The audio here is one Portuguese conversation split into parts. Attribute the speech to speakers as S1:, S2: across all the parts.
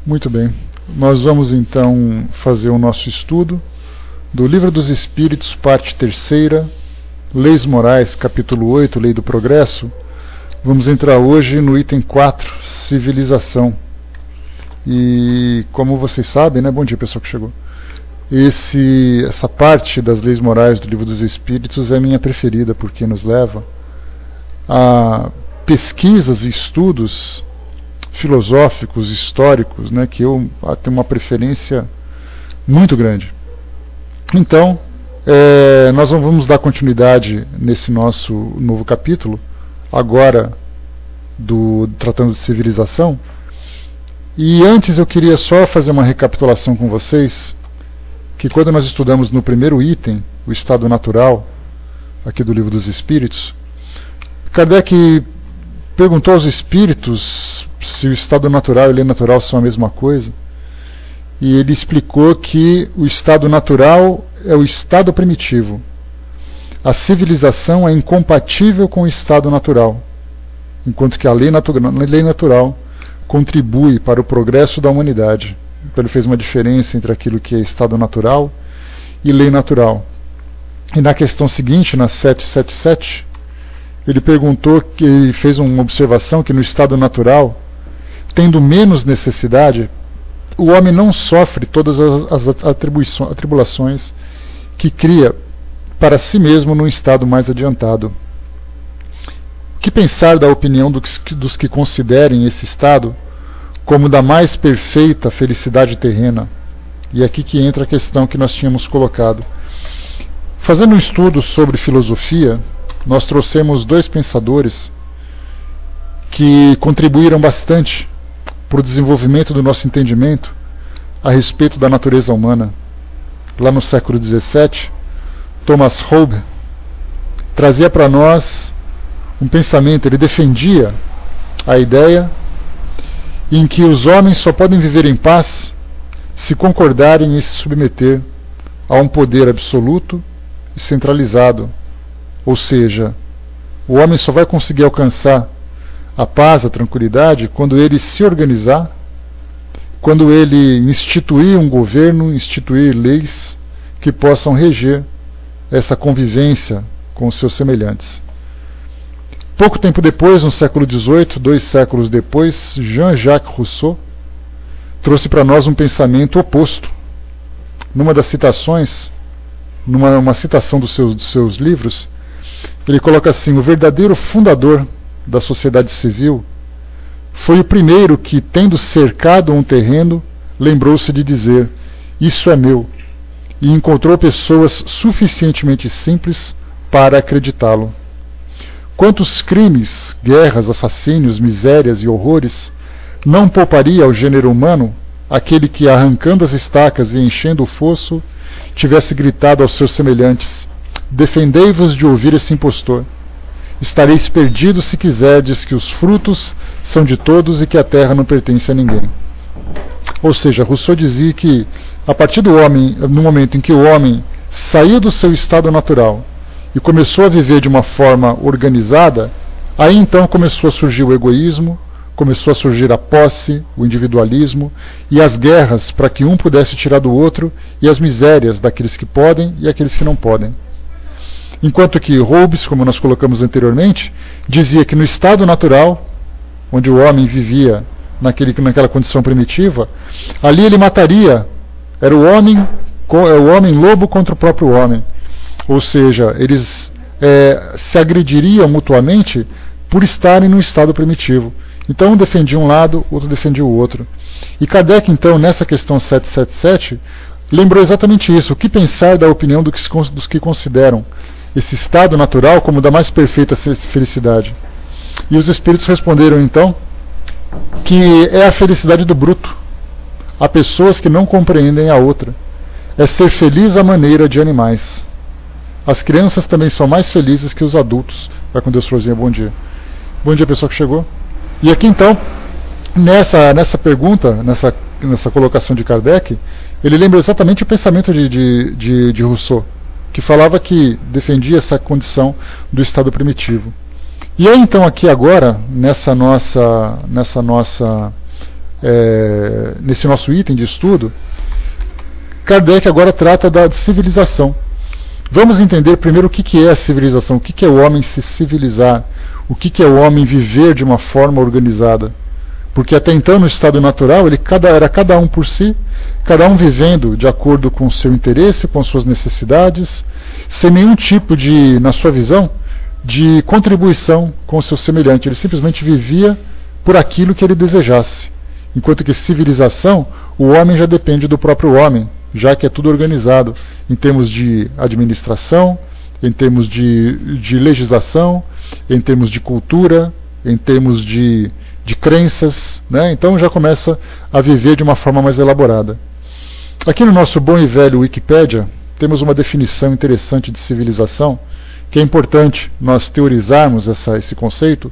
S1: Muito bem. Nós vamos então fazer o nosso estudo do Livro dos Espíritos, parte 3ª, Leis Morais, capítulo 8, Lei do Progresso. Vamos entrar hoje no item 4, Civilização. E como vocês sabem, né? Bom dia, pessoal que chegou. Essa parte das Leis Morais do Livro dos Espíritos é minha preferida, porque nos leva a pesquisas e estudos filosóficos, históricos, né, que eu tenho uma preferência muito grande. Então, nós vamos dar continuidade nesse nosso novo capítulo, agora tratando de civilização. E antes eu queria só fazer uma recapitulação com vocês, que quando nós estudamos no primeiro item, o estado natural, aqui do Livro dos Espíritos, Kardec perguntou aos espíritos se o estado natural e a lei natural são a mesma coisa, e ele explicou que o estado natural é o estado primitivo. A civilização é incompatível com o estado natural, enquanto que a lei natural contribui para o progresso da humanidade. Então ele fez uma diferença entre aquilo que é estado natural e lei natural. E na questão seguinte, na 777, ele perguntou, que fez uma observação que no estado natural, tendo menos necessidade, o homem não sofre todas as atribulações que cria para si mesmo num estado mais adiantado. O que pensar da opinião dos que considerem esse estado como da mais perfeita felicidade terrena? E é aqui que entra a questão que nós tínhamos colocado. Fazendo um estudo sobre filosofia, nós trouxemos dois pensadores que contribuíram bastante para o desenvolvimento do nosso entendimento a respeito da natureza humana. Lá no século XVII, Thomas Hobbes trazia para nós um pensamento, ele defendia a ideia em que os homens só podem viver em paz se concordarem em se submeter a um poder absoluto e centralizado. Ou seja, o homem só vai conseguir alcançar a paz, a tranquilidade, quando ele se organizar, quando ele instituir um governo, instituir leis que possam reger essa convivência com os seus semelhantes. Pouco tempo depois, no século XVIII, 2 séculos depois, Jean-Jacques Rousseau trouxe para nós um pensamento oposto. Numa das citações, numa citação dos seus livros, ele coloca assim: o verdadeiro fundador da sociedade civil foi o primeiro que, tendo cercado um terreno, lembrou-se de dizer: isso é meu, e encontrou pessoas suficientemente simples para acreditá-lo. Quantos crimes, guerras, assassínios, misérias e horrores não pouparia ao gênero humano aquele que, arrancando as estacas e enchendo o fosso, tivesse gritado aos seus semelhantes: defendei-vos de ouvir esse impostor. Estareis perdidos se quiserdes que os frutos são de todos e que a terra não pertence a ninguém. Ou seja, Rousseau dizia que, a partir do homem, no momento em que o homem saiu do seu estado natural e começou a viver de uma forma organizada, aí então começou a surgir o egoísmo, começou a surgir a posse, o individualismo e as guerras para que um pudesse tirar do outro, e as misérias daqueles que podem e aqueles que não podem. Enquanto que Hobbes, como nós colocamos anteriormente, dizia que no estado natural, onde o homem vivia naquela condição primitiva, ali ele mataria, era o homem lobo contra o próprio homem. Ou seja, eles se agrediriam mutuamente por estarem no estado primitivo. Então um defendia um lado, outro defendia o outro. E Kardec, então, nessa questão 777, lembrou exatamente isso. O que pensar da opinião dos que consideram esse estado natural como da mais perfeita felicidade? E os espíritos responderam, então, que é a felicidade do bruto. Há pessoas que não compreendem a outra. É ser feliz à maneira de animais. As crianças também são mais felizes que os adultos. Vai com Deus, Florzinha, bom dia. Bom dia, pessoal que chegou. E aqui então, nessa pergunta, nessa colocação de Kardec, ele lembra exatamente o pensamento de Rousseau, que falava que defendia essa condição do estado primitivo. E aí então aqui agora, nessa nossa nesse nosso item de estudo, Kardec agora trata da civilização. Vamos entender primeiro o que é a civilização, o que é o homem se civilizar, o que é o homem viver de uma forma organizada. Porque até então, no estado natural, era cada um por si, cada um vivendo de acordo com o seu interesse, com as suas necessidades, sem nenhum tipo de, na sua visão, de contribuição com o seu semelhante. Ele simplesmente vivia por aquilo que ele desejasse. Enquanto que civilização, o homem já depende do próprio homem, já que é tudo organizado em termos de administração, em termos de legislação, em termos de cultura, em termos de crenças, né? Então já começa a viver de uma forma mais elaborada. Aqui no nosso bom e velho Wikipédia, temos uma definição interessante de civilização, que é importante nós teorizarmos esse conceito,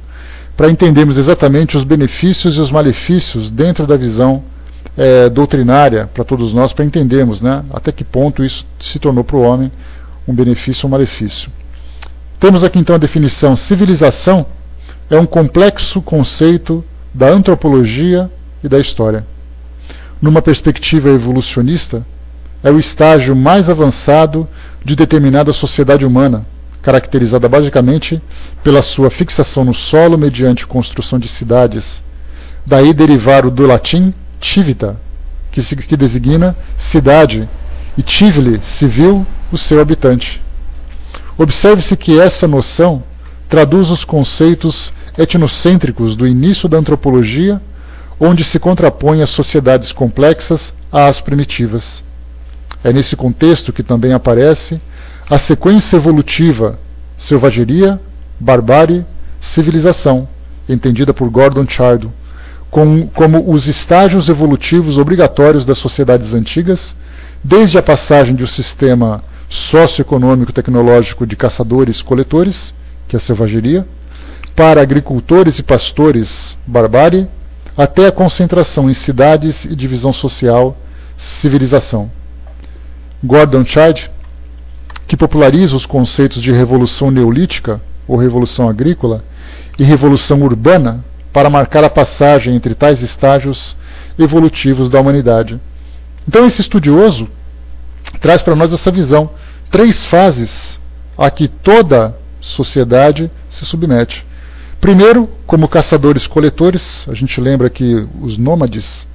S1: para entendermos exatamente os benefícios e os malefícios dentro da visão doutrinária para todos nós, para entendermos, né, até que ponto isso se tornou para o homem um benefício ou um malefício. Temos aqui então a definição: civilização é um complexo conceito da antropologia e da história. Numa perspectiva evolucionista, é o estágio mais avançado de determinada sociedade humana, caracterizada basicamente pela sua fixação no solo mediante construção de cidades. Daí derivar o do latim civita, que designa cidade, e civile, civil, o seu habitante. Observe-se que essa noção traduz os conceitos etnocêntricos do início da antropologia, onde se contrapõem as sociedades complexas às primitivas. É nesse contexto que também aparece a sequência evolutiva: selvageria, barbárie, civilização, entendida por Gordon Childe como os estágios evolutivos obrigatórios das sociedades antigas, desde a passagem de um sistema socioeconômico-tecnológico de caçadores-coletores, que é a selvageria, para agricultores e pastores, barbárie, até a concentração em cidades e divisão social, civilização. Gordon Childe, que populariza os conceitos de revolução neolítica, ou revolução agrícola, e revolução urbana, para marcar a passagem entre tais estágios evolutivos da humanidade. Então esse estudioso traz para nós essa visão: 3 fases a que toda sociedade se submete. Primeiro, como caçadores-coletores. A gente lembra que os nômades,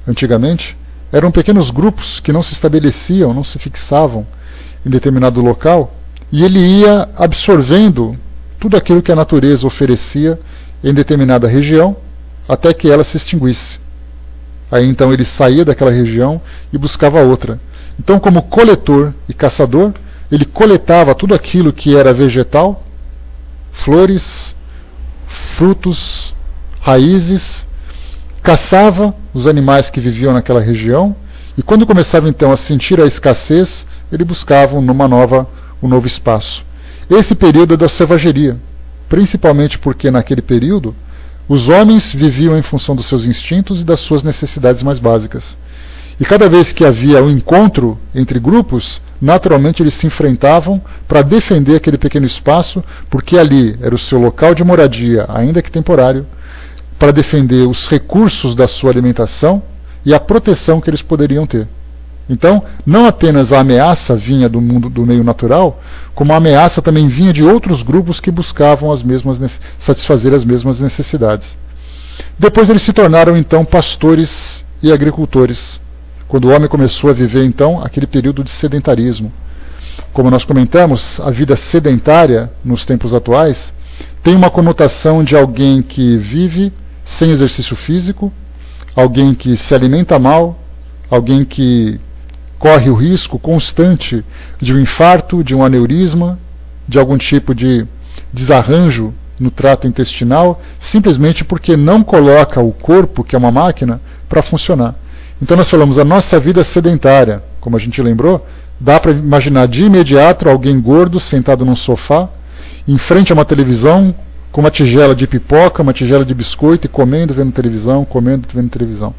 S1: antigamente, eram pequenos grupos que não se estabeleciam, não se fixavam em determinado local, e ele ia absorvendo tudo aquilo que a natureza oferecia em determinada região, até que ela se extinguisse. Aí então ele saía daquela região e buscava outra. Então, como coletor e caçador, ele coletava tudo aquilo que era vegetal, flores, frutos, raízes, caçava os animais que viviam naquela região, e quando começava então a sentir a escassez, ele buscava um novo espaço. Esse período é da selvageria, principalmente porque naquele período os homens viviam em função dos seus instintos e das suas necessidades mais básicas. E cada vez que havia um encontro entre grupos, naturalmente eles se enfrentavam para defender aquele pequeno espaço, porque ali era o seu local de moradia, ainda que temporário, para defender os recursos da sua alimentação e a proteção que eles poderiam ter. Então, não apenas a ameaça vinha do mundo do meio natural, como a ameaça também vinha de outros grupos que buscavam satisfazer as mesmas necessidades. Depois eles se tornaram então pastores e agricultores, quando o homem começou a viver então aquele período de sedentarismo. Como nós comentamos, a vida sedentária nos tempos atuais tem uma conotação de alguém que vive sem exercício físico, alguém que se alimenta mal, alguém que corre o risco constante de um infarto, de um aneurisma, de algum tipo de desarranjo no trato intestinal, simplesmente porque não coloca o corpo, que é uma máquina, para funcionar. Então nós falamos, a nossa vida sedentária, como a gente lembrou, dá para imaginar de imediato alguém gordo sentado num sofá, em frente a uma televisão, com uma tigela de pipoca, uma tigela de biscoito e comendo, vendo televisão, comendo, vendo televisão.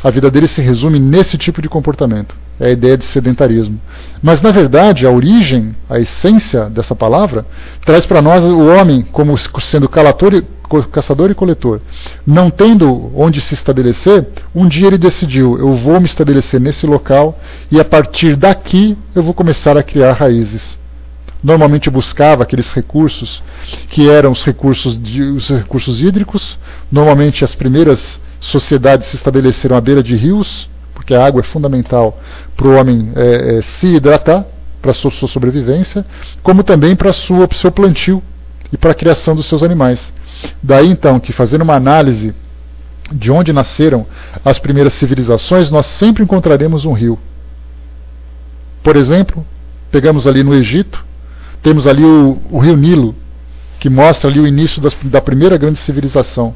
S1: A vida dele se resume nesse tipo de comportamento. É a ideia de sedentarismo. Mas, na verdade, a origem, a essência dessa palavra, traz para nós o homem como sendo caçador e coletor. Não tendo onde se estabelecer, um dia ele decidiu, eu vou me estabelecer nesse local e a partir daqui eu vou começar a criar raízes. Normalmente buscava aqueles recursos que eram os recursos hídricos. Normalmente as primeiras sociedades se estabeleceram à beira de rios, porque a água é fundamental para o homem se hidratar, para a sua sobrevivência, como também para o seu plantio e para a criação dos seus animais. Daí então que, fazendo uma análise de onde nasceram as primeiras civilizações, nós sempre encontraremos um rio. Por exemplo, pegamos ali no Egito, temos ali o rio Nilo, que mostra ali o início da primeira grande civilização.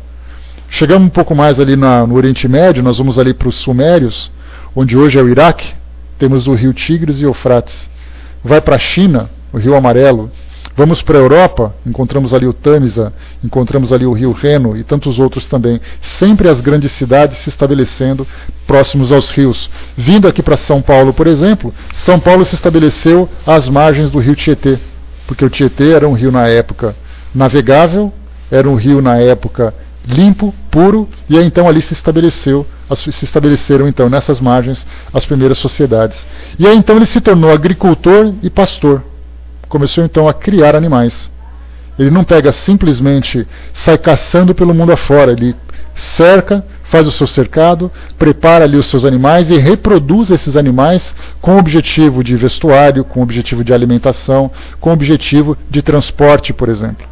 S1: Chegamos um pouco mais ali no Oriente Médio, nós vamos ali para os Sumérios, onde hoje é o Iraque, temos o rio Tigres e Eufrates. Vai para a China, o rio Amarelo. Vamos para a Europa, encontramos ali o Tâmisa, encontramos ali o rio Reno e tantos outros também. Sempre as grandes cidades se estabelecendo próximos aos rios. Vindo aqui para São Paulo, por exemplo, São Paulo se estabeleceu às margens do rio Tietê, porque o Tietê era um rio na época navegável, era um rio na época limpo, puro, e aí então ali se estabeleceram então nessas margens as primeiras sociedades. E aí então ele se tornou agricultor e pastor. Começou então a criar animais. Ele não pega simplesmente, sai caçando pelo mundo afora, ele cerca, faz o seu cercado, prepara ali os seus animais e reproduz esses animais com o objetivo de vestuário, com o objetivo de alimentação, com o objetivo de transporte, por exemplo.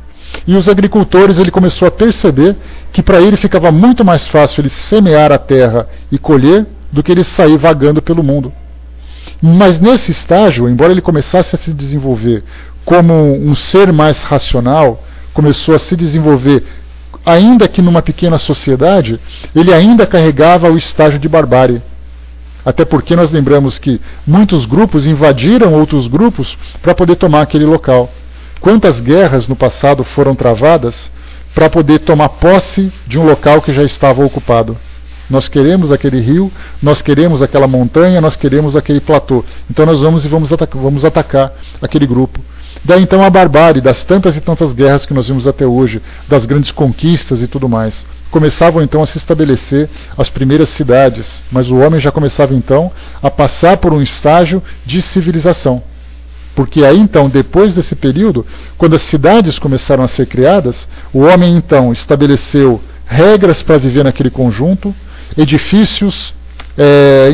S1: E os agricultores, ele começou a perceber que para ele ficava muito mais fácil ele semear a terra e colher do que ele sair vagando pelo mundo. Mas nesse estágio, embora ele começasse a se desenvolver como um ser mais racional, começou a se desenvolver, ainda que numa pequena sociedade, ele ainda carregava o estágio de barbárie. Até porque nós lembramos que muitos grupos invadiram outros grupos para poder tomar aquele local. Quantas guerras no passado foram travadas para poder tomar posse de um local que já estava ocupado? Nós queremos aquele rio, nós queremos aquela montanha, nós queremos aquele platô. Então nós vamos atacar aquele grupo. Daí então a barbárie das tantas e tantas guerras que nós vimos até hoje, das grandes conquistas e tudo mais. Começavam então a se estabelecer as primeiras cidades, mas o homem já começava então a passar por um estágio de civilização. Porque aí então, depois desse período, quando as cidades começaram a ser criadas, o homem então estabeleceu regras para viver naquele conjunto, edifícios,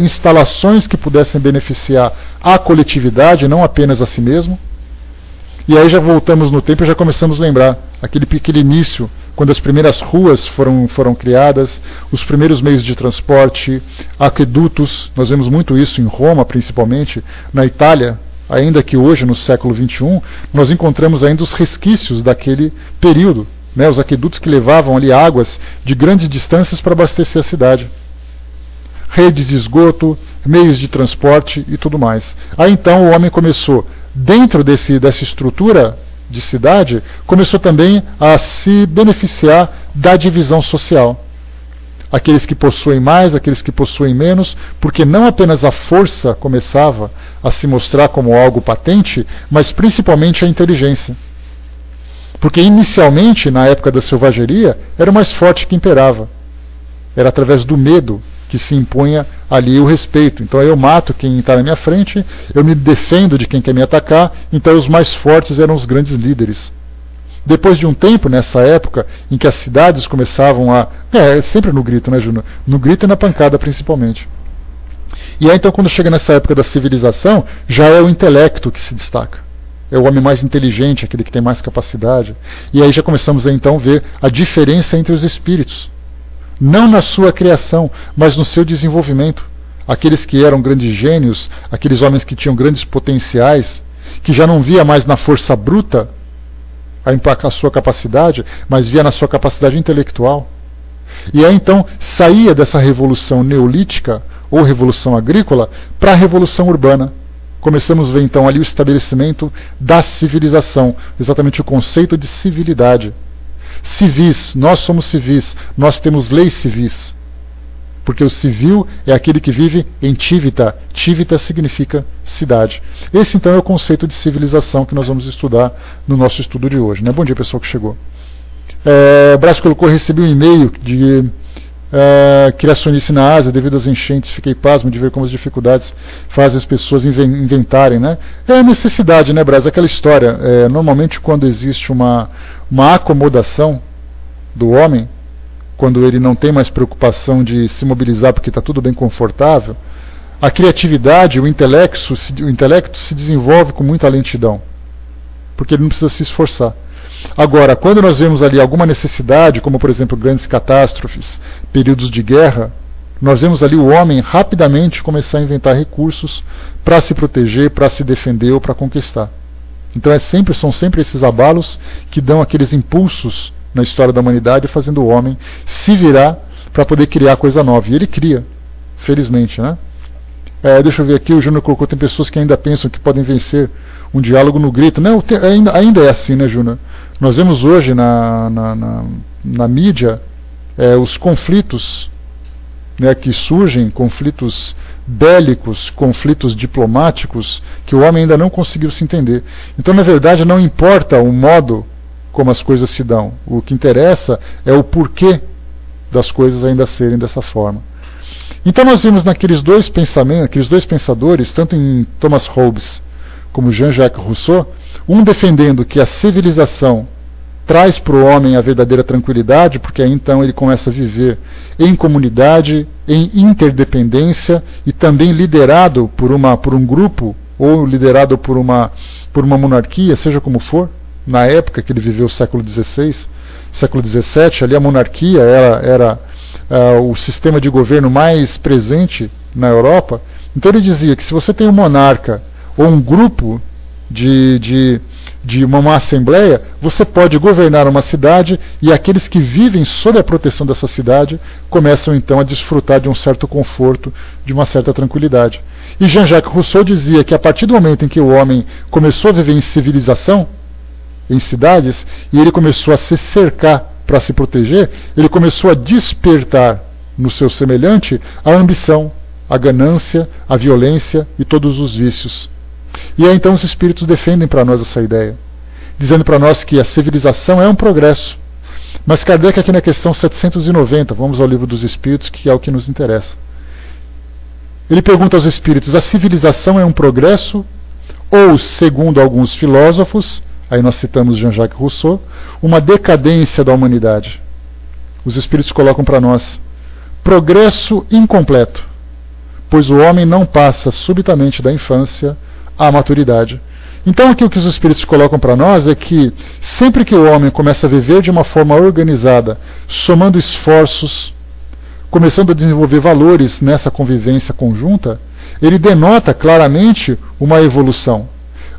S1: instalações que pudessem beneficiar a coletividade, não apenas a si mesmo. E aí já voltamos no tempo e já começamos a lembrar aquele início, quando as primeiras ruas foram criadas, os primeiros meios de transporte, aquedutos. Nós vemos muito isso em Roma, principalmente, na Itália, ainda que hoje, no século XXI, nós encontramos ainda os resquícios daquele período. Os aquedutos que levavam ali águas de grandes distâncias para abastecer a cidade. Redes de esgoto, meios de transporte e tudo mais. Aí então o homem começou, dentro dessa estrutura de cidade, começou também a se beneficiar da divisão social. Aqueles que possuem mais, aqueles que possuem menos, porque não apenas a força começava a se mostrar como algo patente, mas principalmente a inteligência. Porque inicialmente, na época da selvageria, era o mais forte que imperava. Era através do medo que se impunha ali o respeito. Então eu mato quem está na minha frente, eu me defendo de quem quer me atacar, então os mais fortes eram os grandes líderes. Depois de um tempo, nessa época, em que as cidades começavam a... sempre no grito, né, Júnior? No grito e na pancada, principalmente. E aí então, quando chega nessa época da civilização, já é o intelecto que se destaca. É o homem mais inteligente, aquele que tem mais capacidade. E aí já começamos a então ver a diferença entre os espíritos. Não na sua criação, mas no seu desenvolvimento. Aqueles que eram grandes gênios, aqueles homens que tinham grandes potenciais, que já não via mais na força bruta a sua capacidade, mas via na sua capacidade intelectual. E aí então saía dessa revolução neolítica, ou revolução agrícola, para a revolução urbana. Começamos a ver então ali o estabelecimento da civilização, exatamente o conceito de civilidade. civis, nós somos civis, nós temos leis civis. Porque o civil é aquele que vive em Tivita. Tivita significa cidade. Esse então é o conceito de civilização que nós vamos estudar no nosso estudo de hoje, né? Bom dia, pessoal que chegou. O Brás colocou, recebi um e-mail de criacionista na Ásia devido às enchentes. Fiquei pasmo de ver como as dificuldades fazem as pessoas inventarem, né? É a necessidade, né, Brás? Aquela história. Normalmente quando existe uma acomodação do homem, quando ele não tem mais preocupação de se mobilizar porque está tudo bem confortável, a criatividade, o intelecto se desenvolve com muita lentidão, porque ele não precisa se esforçar. Agora, quando nós vemos ali alguma necessidade, como por exemplo grandes catástrofes, períodos de guerra, nós vemos ali o homem rapidamente começar a inventar recursos para se proteger, para se defender ou para conquistar. Então são sempre esses abalos que dão aqueles impulsos na história da humanidade, fazendo o homem se virar para poder criar coisa nova. E ele cria, felizmente, né? Deixa eu ver aqui, o Júnior colocou, tem pessoas que ainda pensam que podem vencer um diálogo no grito. Não, ainda é assim, né, Júnior? Nós vemos hoje na mídia os conflitos, né, que surgem, conflitos bélicos, conflitos diplomáticos, que o homem ainda não conseguiu se entender. Então, na verdade, não importa o modo como as coisas se dão. O que interessa é o porquê das coisas ainda serem dessa forma. Então nós vimos naqueles dois pensadores, tanto em Thomas Hobbes como Jean-Jacques Rousseau, um defendendo que a civilização traz para o homem a verdadeira tranquilidade, porque aí então ele começa a viver em comunidade, em interdependência e também liderado por um grupo ou liderado por uma monarquia, seja como for. Na época que ele viveu o século XVI, século XVII, ali a monarquia era o sistema de governo mais presente na Europa. Então ele dizia que se você tem um monarca ou um grupo de uma assembleia, você pode governar uma cidade e aqueles que vivem sob a proteção dessa cidade começam então a desfrutar de um certo conforto, de uma certa tranquilidade. E Jean-Jacques Rousseau dizia que a partir do momento em que o homem começou a viver em civilização, em cidades, e ele começou a se cercar para se proteger, ele começou a despertar no seu semelhante a ambição, a ganância, a violência e todos os vícios. E aí então os espíritos defendem para nós essa ideia, dizendo para nós que a civilização é um progresso. Mas Kardec aqui na questão 790, vamos ao Livro dos Espíritos, que é o que nos interessa. Ele pergunta aos espíritos, a civilização é um progresso ou, segundo alguns filósofos, aí nós citamos Jean-Jacques Rousseau, uma decadência da humanidade? Os espíritos colocam para nós, progresso incompleto, pois o homem não passa subitamente da infância à maturidade. Então aqui o que os espíritos colocam para nós é que sempre que o homem começa a viver de uma forma organizada, somando esforços, começando a desenvolver valores nessa convivência conjunta, ele denota claramente uma evolução.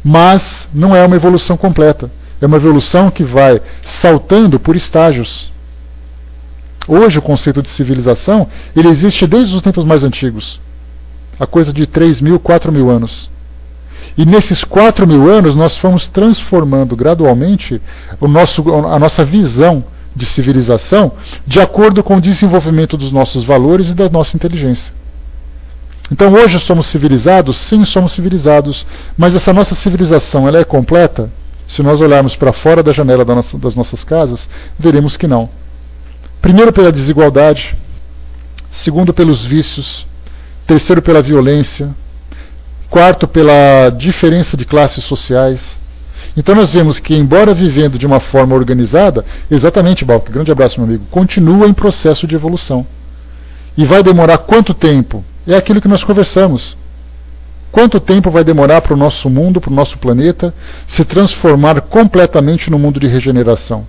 S1: Mas não é uma evolução completa. É uma evolução que vai saltando por estágios. Hoje o conceito de civilização ele existe desde os tempos mais antigos. A coisa de 3.000, 4.000 anos. E nesses 4.000 anos nós fomos transformando gradualmente a nossa visão de civilização de acordo com o desenvolvimento dos nossos valores e da nossa inteligência. Então hoje somos civilizados? Sim, somos civilizados. Mas essa nossa civilização ela é completa? Se nós olharmos para fora da janela das nossas casas, veremos que não. Primeiro pela desigualdade, segundo pelos vícios, terceiro pela violência, quarto pela diferença de classes sociais. Então nós vemos que, embora vivendo de uma forma organizada, exatamente, Balco, grande abraço, meu amigo, continua em processo de evolução. E vai demorar quanto tempo? É aquilo que nós conversamos. Quanto tempo vai demorar para o nosso mundo, para o nosso planeta, se transformar completamente no mundo de regeneração?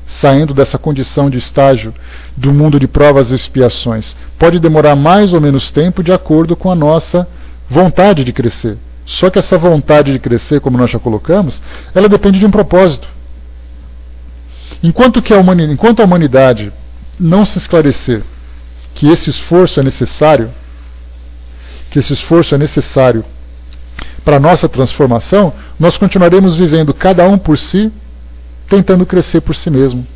S1: Saindo dessa condição de estágio do mundo de provas e expiações. Pode demorar mais ou menos tempo de acordo com a nossa vontade de crescer. Só que essa vontade de crescer, como nós já colocamos, ela depende de um propósito. Enquanto a humanidade não se esclarecer que esse esforço é necessário, para a nossa transformação, nós continuaremos vivendo cada um por si, tentando crescer por si mesmo.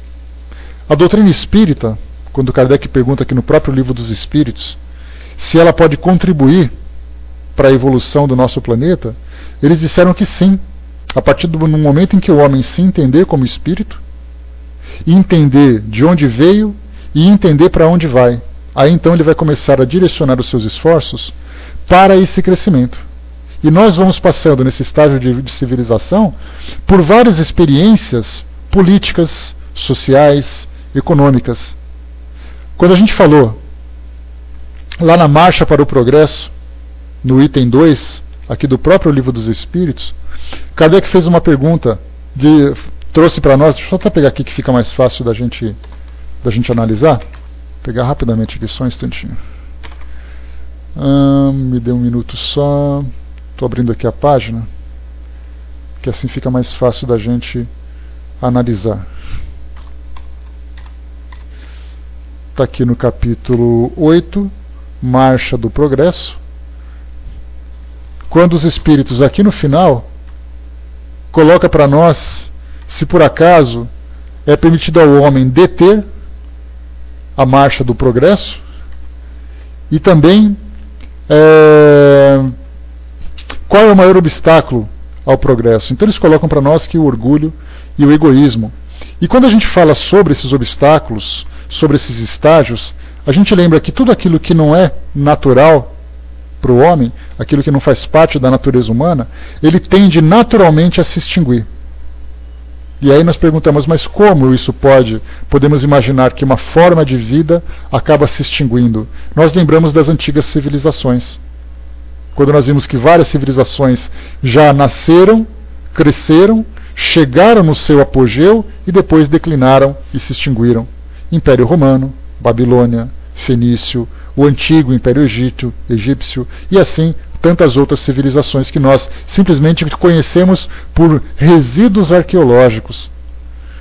S1: A doutrina espírita, quando Kardec pergunta aqui no próprio Livro dos Espíritos, se ela pode contribuir para a evolução do nosso planeta, eles disseram que sim, a partir do momento em que o homem se entender como espírito, e entender de onde veio e entender para onde vai. Aí então ele vai começar a direcionar os seus esforços para esse crescimento. E nós vamos passando nesse estágio de civilização por várias experiências políticas, sociais, econômicas. Quando a gente falou lá na Marcha para o Progresso, no item 2, aqui do próprio Livro dos Espíritos, Kardec fez uma pergunta, trouxe para nós, deixa eu até pegar aqui que fica mais fácil da gente analisar. Vou pegar rapidamente aqui, só um instantinho. Me dê um minuto só. Estou abrindo aqui a página, que assim fica mais fácil da gente analisar. Está aqui no capítulo 8, Marcha do Progresso, quando os Espíritos, aqui no final, coloca para nós se por acaso é permitido ao homem deter a marcha do progresso e também qual é o maior obstáculo ao progresso. Então eles colocam para nós que o orgulho e o egoísmo. E quando a gente fala sobre esses obstáculos, sobre esses estágios, a gente lembra que tudo aquilo que não é natural para o homem, aquilo que não faz parte da natureza humana, ele tende naturalmente a se extinguir. E aí nós perguntamos, mas como isso podemos imaginar que uma forma de vida acaba se extinguindo? Nós lembramos das antigas civilizações. Quando nós vimos que várias civilizações já nasceram, cresceram, chegaram no seu apogeu e depois declinaram e se extinguiram. Império Romano, Babilônia, Fenício, o antigo Império Egípcio e assim tantas outras civilizações que nós simplesmente conhecemos por resíduos arqueológicos.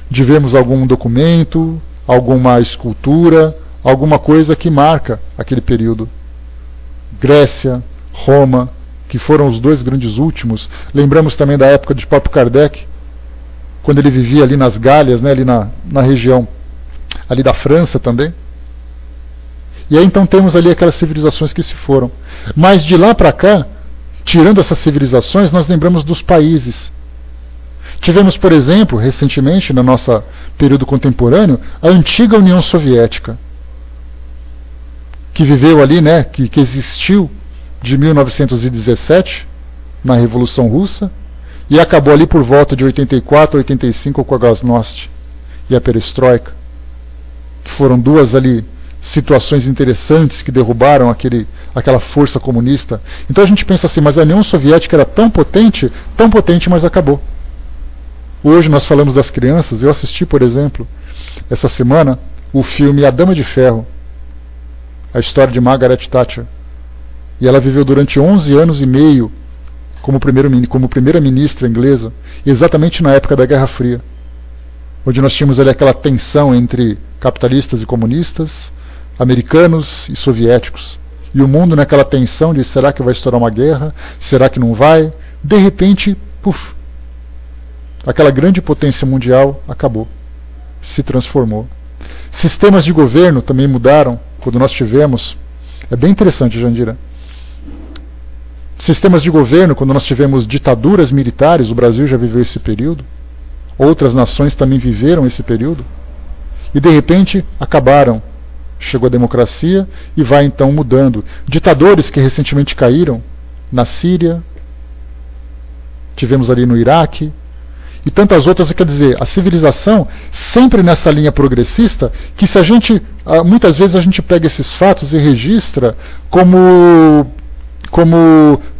S1: De vermos algum documento, alguma escultura, alguma coisa que marca aquele período. Grécia, Roma, que foram os dois grandes últimos. Lembramos também da época de próprio Kardec, quando ele vivia ali nas Gálias, ali na região ali da França também. E aí então temos ali aquelas civilizações que se foram. Mas de lá para cá, tirando essas civilizações, nós lembramos dos países. Tivemos, por exemplo, recentemente, no nosso período contemporâneo, a antiga União Soviética, que viveu ali, que existiu de 1917, na Revolução Russa, e acabou ali por volta de 84, 85 com a Glasnost e a Perestroika, que foram duas ali situações interessantes que derrubaram aquela força comunista. Então a gente pensa assim, mas a União Soviética era tão potente, mas acabou. Hoje nós falamos das crianças. Eu assisti, por exemplo, essa semana, o filme A Dama de Ferro, a história de Margaret Thatcher. E ela viveu durante 11 anos e meio como primeira-ministra inglesa, exatamente na época da Guerra Fria, onde nós tínhamos ali aquela tensão entre capitalistas e comunistas, americanos e soviéticos. E o mundo naquela tensão de será que vai estourar uma guerra? Será que não vai? De repente, puf, aquela grande potência mundial acabou, se transformou. Sistemas de governo também mudaram quando nós tivemos. É bem interessante, Jandira. Sistemas de governo, quando nós tivemos ditaduras militares, o Brasil já viveu esse período, outras nações também viveram esse período, e de repente acabaram. Chegou a democracia e vai então mudando. Ditadores que recentemente caíram na Síria, tivemos ali no Iraque, e tantas outras. Quer dizer, a civilização sempre nessa linha progressista, que se a gente, muitas vezes a gente pega esses fatos e registra como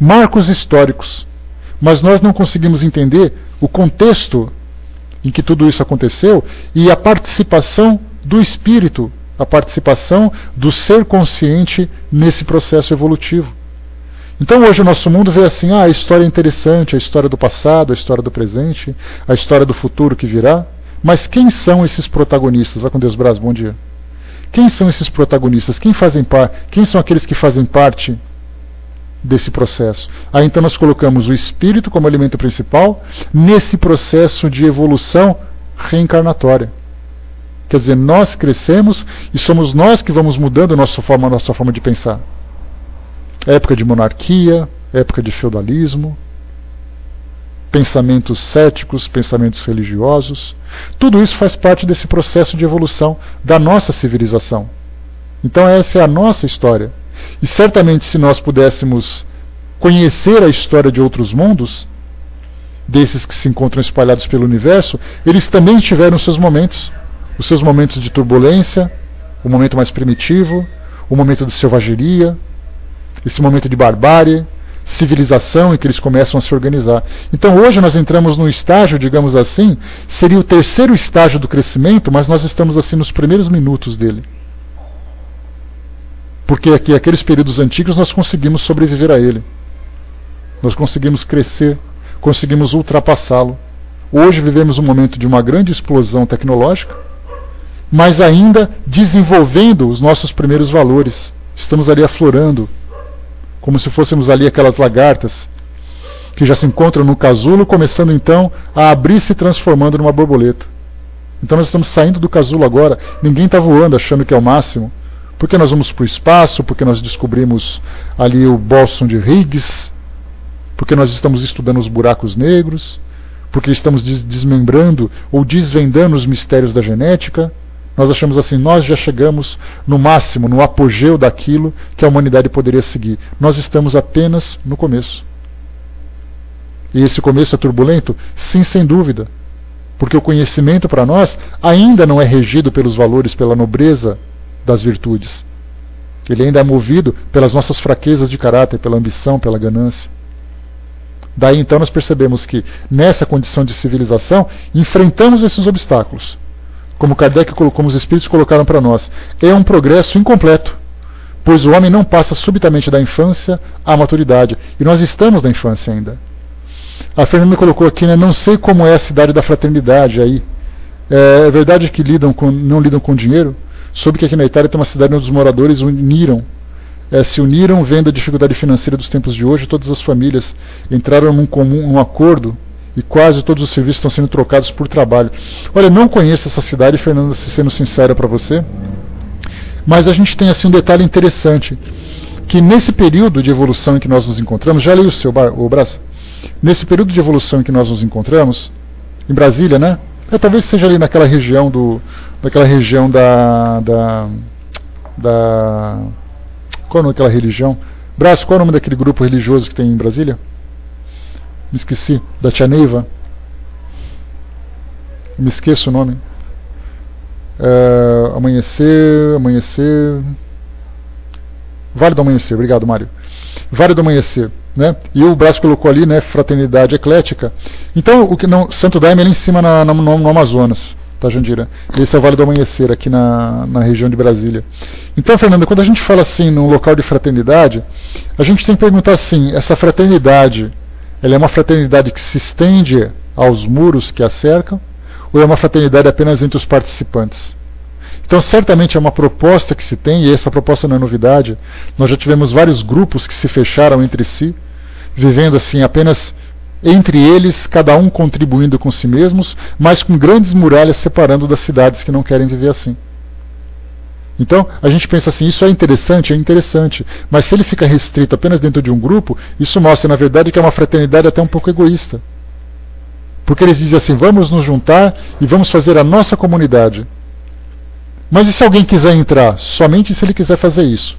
S1: marcos históricos, mas nós não conseguimos entender o contexto em que tudo isso aconteceu e a participação do espírito, a participação do ser consciente nesse processo evolutivo. Então hoje o nosso mundo vê assim, a história é interessante, a história do passado, a história do presente, a história do futuro que virá, mas quem são esses protagonistas? Vai com Deus, Brás, bom dia. Quem são esses protagonistas? Quem são aqueles que fazem parte desse processo? Aí então nós colocamos o espírito como elemento principal nesse processo de evolução reencarnatória. Quer dizer, nós crescemos e somos nós que vamos mudando a nossa forma de pensar. Época de monarquia, época de feudalismo, pensamentos céticos, pensamentos religiosos. Tudo isso faz parte desse processo de evolução da nossa civilização. Então essa é a nossa história. E certamente se nós pudéssemos conhecer a história de outros mundos, desses que se encontram espalhados pelo universo, eles também tiveram os seus momentos de turbulência, o momento mais primitivo, o momento de selvageria, esse momento de barbárie, civilização em que eles começam a se organizar. Então hoje nós entramos num estágio, digamos assim, seria o terceiro estágio do crescimento, mas nós estamos assim nos primeiros minutos dele. Porque aqui, aqueles períodos antigos nós conseguimos sobreviver a ele. Nós conseguimos crescer, conseguimos ultrapassá-lo. Hoje vivemos um momento de uma grande explosão tecnológica, mas ainda desenvolvendo os nossos primeiros valores. Estamos ali aflorando, como se fôssemos ali aquelas lagartas que já se encontram no casulo, começando então a abrir, se transformando numa borboleta. Então nós estamos saindo do casulo agora. Ninguém está voando achando que é o máximo, porque nós vamos para o espaço, porque nós descobrimos ali o bóson de Higgs, porque nós estamos estudando os buracos negros, porque estamos desmembrando ou desvendando os mistérios da genética. Nós achamos assim, nós já chegamos no máximo, no apogeu daquilo que a humanidade poderia seguir. Nós estamos apenas no começo. E esse começo é turbulento? Sim, sem dúvida. Porque o conhecimento para nós ainda não é regido pelos valores, pela nobreza das virtudes. Ele ainda é movido pelas nossas fraquezas de caráter, pela ambição, pela ganância. Daí então nós percebemos que nessa condição de civilização enfrentamos esses obstáculos. Como Kardec, como os espíritos colocaram para nós, é um progresso incompleto, pois o homem não passa subitamente da infância à maturidade, e nós estamos na infância ainda. A Fernanda colocou aqui, né, não sei como é a cidade da fraternidade aí. É verdade que não lidam com dinheiro? Soube que aqui na Itália tem uma cidade onde os moradores se uniram vendo a dificuldade financeira dos tempos de hoje, todas as famílias entraram num acordo, e quase todos os serviços estão sendo trocados por trabalho. Olha, não conheço essa cidade, Fernanda, sendo sincera para você, mas a gente tem assim um detalhe interessante, que nesse período de evolução em que nós nos encontramos, já li o Brás, nesse período de evolução em que nós nos encontramos, em Brasília, né? Talvez seja ali naquela região qual é o nome daquela religião? Brás, qual é o nome daquele grupo religioso que tem em Brasília? Me esqueci, da Tia Neiva. Me esqueço o nome. Amanhecer. Vale do Amanhecer, obrigado, Mário. Vale do Amanhecer, né? E o Brás colocou ali, né, fraternidade eclética. Então, Santo Daime é ali em cima no Amazonas, tá, Jandira? Esse é o Vale do Amanhecer, aqui na região de Brasília. Então, Fernanda, quando a gente fala assim, num local de fraternidade, a gente tem que perguntar assim, essa fraternidade, ela é uma fraternidade que se estende aos muros que a cercam, ou é uma fraternidade apenas entre os participantes? Então, certamente é uma proposta que se tem, e essa proposta não é novidade. Nós já tivemos vários grupos que se fecharam entre si, vivendo assim apenas entre eles, cada um contribuindo com si mesmos, mas com grandes muralhas separando das cidades que não querem viver assim. Então, a gente pensa assim, isso é interessante, mas se ele fica restrito apenas dentro de um grupo, isso mostra, na verdade, que é uma fraternidade até um pouco egoísta. Porque eles dizem assim, vamos nos juntar e vamos fazer a nossa comunidade. Mas e se alguém quiser entrar? Somente se ele quiser fazer isso.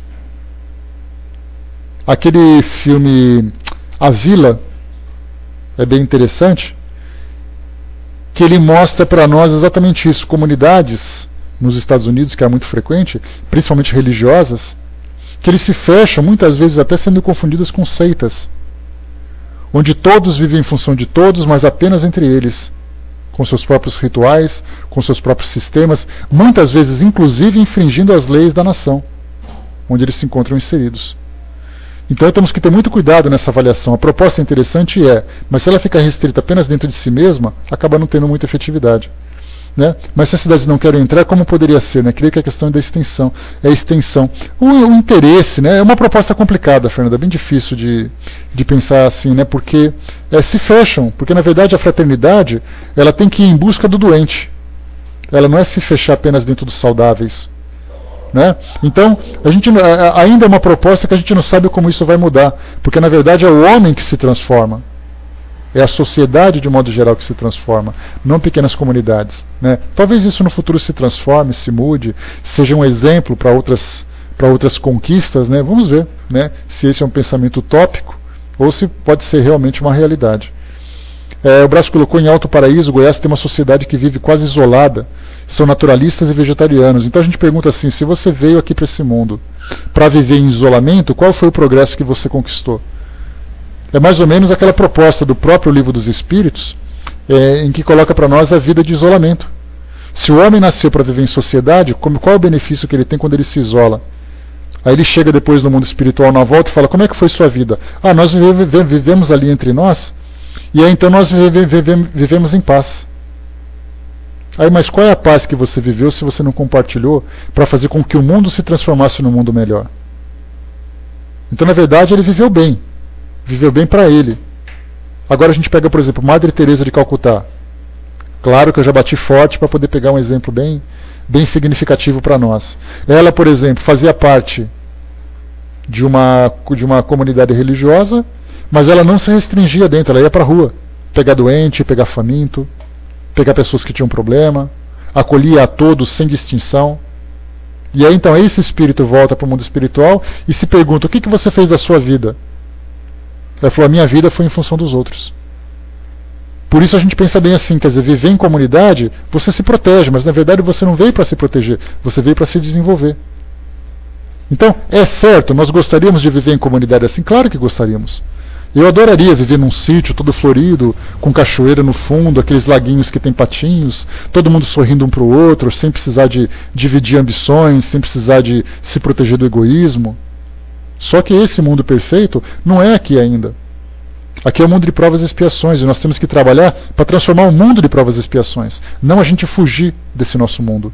S1: Aquele filme A Vila é bem interessante, que ele mostra para nós exatamente isso. Comunidades nos Estados Unidos, que é muito frequente, principalmente religiosas, que eles se fecham, muitas vezes até sendo confundidas com seitas, onde todos vivem em função de todos, mas apenas entre eles, com seus próprios rituais, com seus próprios sistemas, muitas vezes inclusive infringindo as leis da nação, onde eles se encontram inseridos. Então temos que ter muito cuidado nessa avaliação. A proposta é interessante, mas se ela ficar restrita apenas dentro de si mesma, acaba não tendo muita efetividade. Né? Mas se as cidades não querem entrar, como poderia ser? Né? Creio que a questão é da extensão. É a extensão. O interesse, né? É uma proposta complicada, Fernanda, bem difícil de pensar assim, né? Porque se fecham, porque na verdade a fraternidade ela tem que ir em busca do doente. ela não é se fechar apenas dentro dos saudáveis. Né? Então, ainda é uma proposta que a gente não sabe como isso vai mudar, porque na verdade é o homem que se transforma. É a sociedade de modo geral que se transforma, não pequenas comunidades. Né? Talvez isso no futuro se transforme, se mude, seja um exemplo para outras conquistas. Né? Vamos ver, né? Se esse é um pensamento utópico ou se pode ser realmente uma realidade. O Brás colocou: em Alto Paraíso, Goiás tem uma sociedade que vive quase isolada, são naturalistas e vegetarianos. Então a gente pergunta assim: se você veio aqui para esse mundo para viver em isolamento, qual foi o progresso que você conquistou? É mais ou menos aquela proposta do próprio Livro dos Espíritos, em que coloca para nós a vida de isolamento. Se o homem nasceu para viver em sociedade, qual é o benefício que ele tem quando ele se isola? Aí ele chega depois no mundo espiritual na volta e fala: como é que foi sua vida? Nós vivemos ali entre nós, e aí então nós vivemos em paz. Aí, mas qual é a paz que você viveu se você não compartilhou para fazer com que o mundo se transformasse num mundo melhor? Então, na verdade, ele viveu bem para ele. Agora a gente pega, por exemplo, Madre Teresa de Calcutá. Claro que eu já bati forte para poder pegar um exemplo bem significativo para nós. Ela, por exemplo, fazia parte de uma comunidade religiosa, mas ela não se restringia dentro, ela ia para a rua, pegar doente, pegar faminto, pegar pessoas que tinham problema, acolhia a todos sem distinção. E aí então esse espírito volta para o mundo espiritual e se pergunta: o que você fez da sua vida? Ela falou: a minha vida foi em função dos outros. Por isso a gente pensa bem assim, quer dizer, viver em comunidade, você se protege, mas na verdade você não veio para se proteger, você veio para se desenvolver. Então, é certo, nós gostaríamos de viver em comunidade assim? Claro que gostaríamos. Eu adoraria viver num sítio todo florido, com cachoeira no fundo, aqueles laguinhos que tem patinhos, todo mundo sorrindo um para o outro, sem precisar de dividir ambições, sem precisar de se proteger do egoísmo. Só que esse mundo perfeito não é aqui ainda. Aqui é o mundo de provas e expiações, e nós temos que trabalhar para transformar o mundo de provas e expiações, não a gente fugir desse nosso mundo.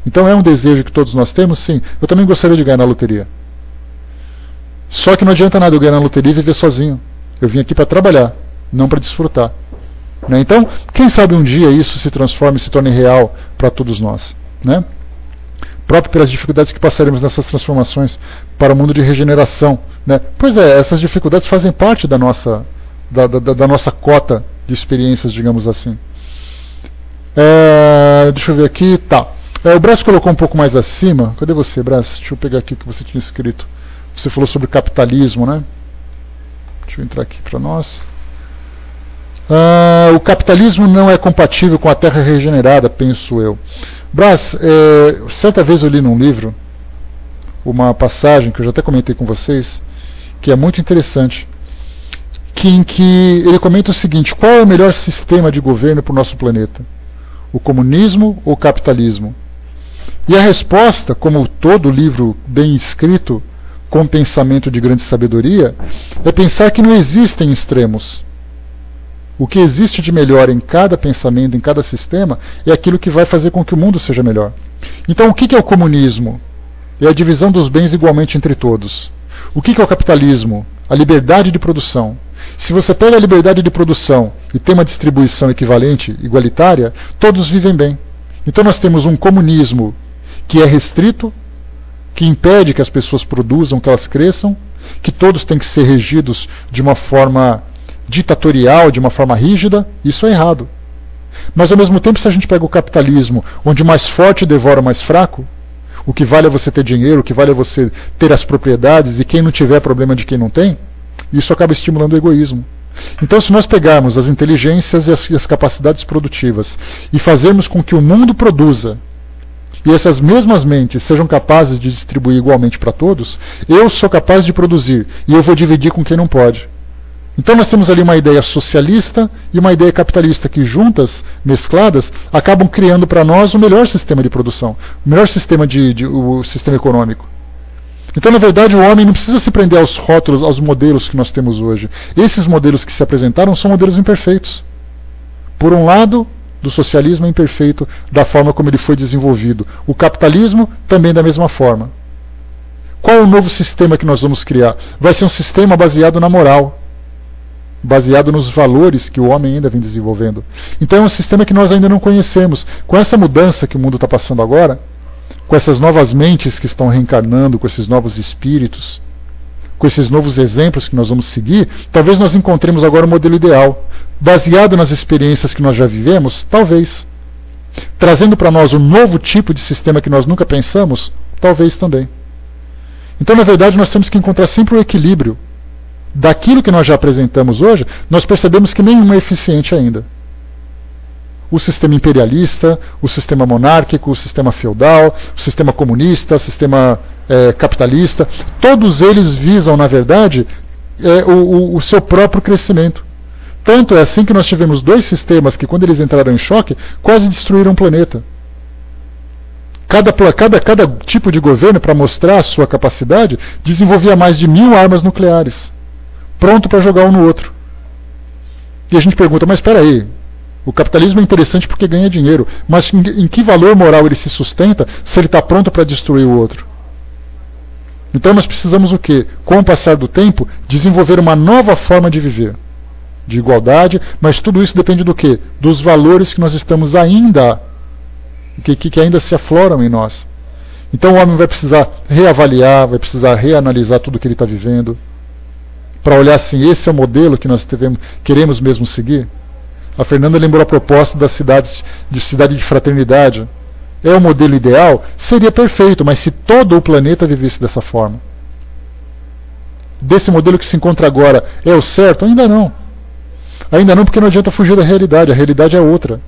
S1: Então é um desejo que todos nós temos, sim. Eu também gostaria de ganhar na loteria. Só que não adianta nada eu ganhar na loteria e viver sozinho. Eu vim aqui para trabalhar, não para desfrutar. Né? Então, quem sabe um dia isso se transforme e se torne real para todos nós. Né? Próprio pelas dificuldades que passaremos nessas transformações para o mundo de regeneração. Né? Pois é, essas dificuldades fazem parte da nossa cota de experiências, digamos assim. Deixa eu ver aqui. Tá. O Brás colocou um pouco mais acima. Cadê você, Brás? Deixa eu pegar aqui o que você tinha escrito. Você falou sobre capitalismo, né? Deixa eu entrar aqui para nós. O capitalismo não é compatível com a terra regenerada, penso eu. Brás, certa vez eu li num livro uma passagem que eu já até comentei com vocês, que é muito interessante, em que ele comenta o seguinte: qual é o melhor sistema de governo para o nosso planeta? O comunismo ou o capitalismo? E a resposta, como todo livro bem escrito, com pensamento de grande sabedoria, é pensar que não existem extremos. O que existe de melhor em cada pensamento, em cada sistema, é aquilo que vai fazer com que o mundo seja melhor. Então, o que é o comunismo? É a divisão dos bens igualmente entre todos. O que é o capitalismo? A liberdade de produção. Se você pega a liberdade de produção e tem uma distribuição equivalente, igualitária, todos vivem bem. Então nós temos um comunismo que é restrito, que impede que as pessoas produzam, que elas cresçam, que todos têm que ser regidos de uma forma ditatorial, de uma forma rígida. Isso é errado. Mas ao mesmo tempo, se a gente pega o capitalismo, onde o mais forte devora o mais fraco, o que vale é você ter dinheiro, o que vale é você ter as propriedades, e quem não tiver problema de quem não tem, isso acaba estimulando o egoísmo. Então, se nós pegarmos as inteligências e as capacidades produtivas e fazermos com que o mundo produza, e essas mesmas mentes sejam capazes de distribuir igualmente para todos, eu sou capaz de produzir, e eu vou dividir com quem não pode. Então nós temos ali uma ideia socialista e uma ideia capitalista que juntas, mescladas, acabam criando para nós o melhor sistema de produção, o melhor sistema o sistema econômico. Então, na verdade, o homem não precisa se prender aos rótulos, aos modelos que nós temos hoje. Esses modelos que se apresentaram são modelos imperfeitos. Por um lado, do socialismo é imperfeito da forma como ele foi desenvolvido. O capitalismo também da mesma forma. Qual é o novo sistema que nós vamos criar? Vai ser um sistema baseado na moral. baseado nos valores que o homem ainda vem desenvolvendo. Então é um sistema que nós ainda não conhecemos. Com essa mudança que o mundo está passando agora, com essas novas mentes que estão reencarnando, com esses novos espíritos, com esses novos exemplos que nós vamos seguir, talvez nós encontremos agora o modelo ideal. Baseado nas experiências que nós já vivemos, talvez. Trazendo para nós um novo tipo de sistema que nós nunca pensamos, talvez também. Então, na verdade, nós temos que encontrar sempre o equilíbrio. Daquilo que nós já apresentamos hoje, nós percebemos que nenhum é eficiente ainda. O sistema imperialista, o sistema monárquico, o sistema feudal, o sistema comunista, o sistema capitalista, todos eles visam, na verdade, o seu próprio crescimento. Tanto é assim que nós tivemos dois sistemas que, quando eles entraram em choque, quase destruíram o planeta. Cada tipo de governo, para mostrar a sua capacidade, desenvolvia mais de 1000 armas nucleares, pronto para jogar um no outro. E a gente pergunta, mas espera aí, o capitalismo é interessante porque ganha dinheiro, mas em que valor moral ele se sustenta se ele está pronto para destruir o outro? Então nós precisamos o quê? Com o passar do tempo, desenvolver uma nova forma de viver, de igualdade, mas tudo isso depende do quê? Dos valores que nós estamos ainda, que ainda se afloram em nós. Então o homem vai precisar reavaliar, vai precisar reanalisar tudo que ele está vivendo, para olhar assim, esse é o modelo que nós queremos mesmo seguir? A Fernanda lembrou a proposta da cidade de fraternidade. É o modelo ideal? Seria perfeito, mas se todo o planeta vivesse dessa forma. Desse modelo que se encontra agora, é o certo? Ainda não. Ainda não, porque não adianta fugir da realidade. A realidade é outra.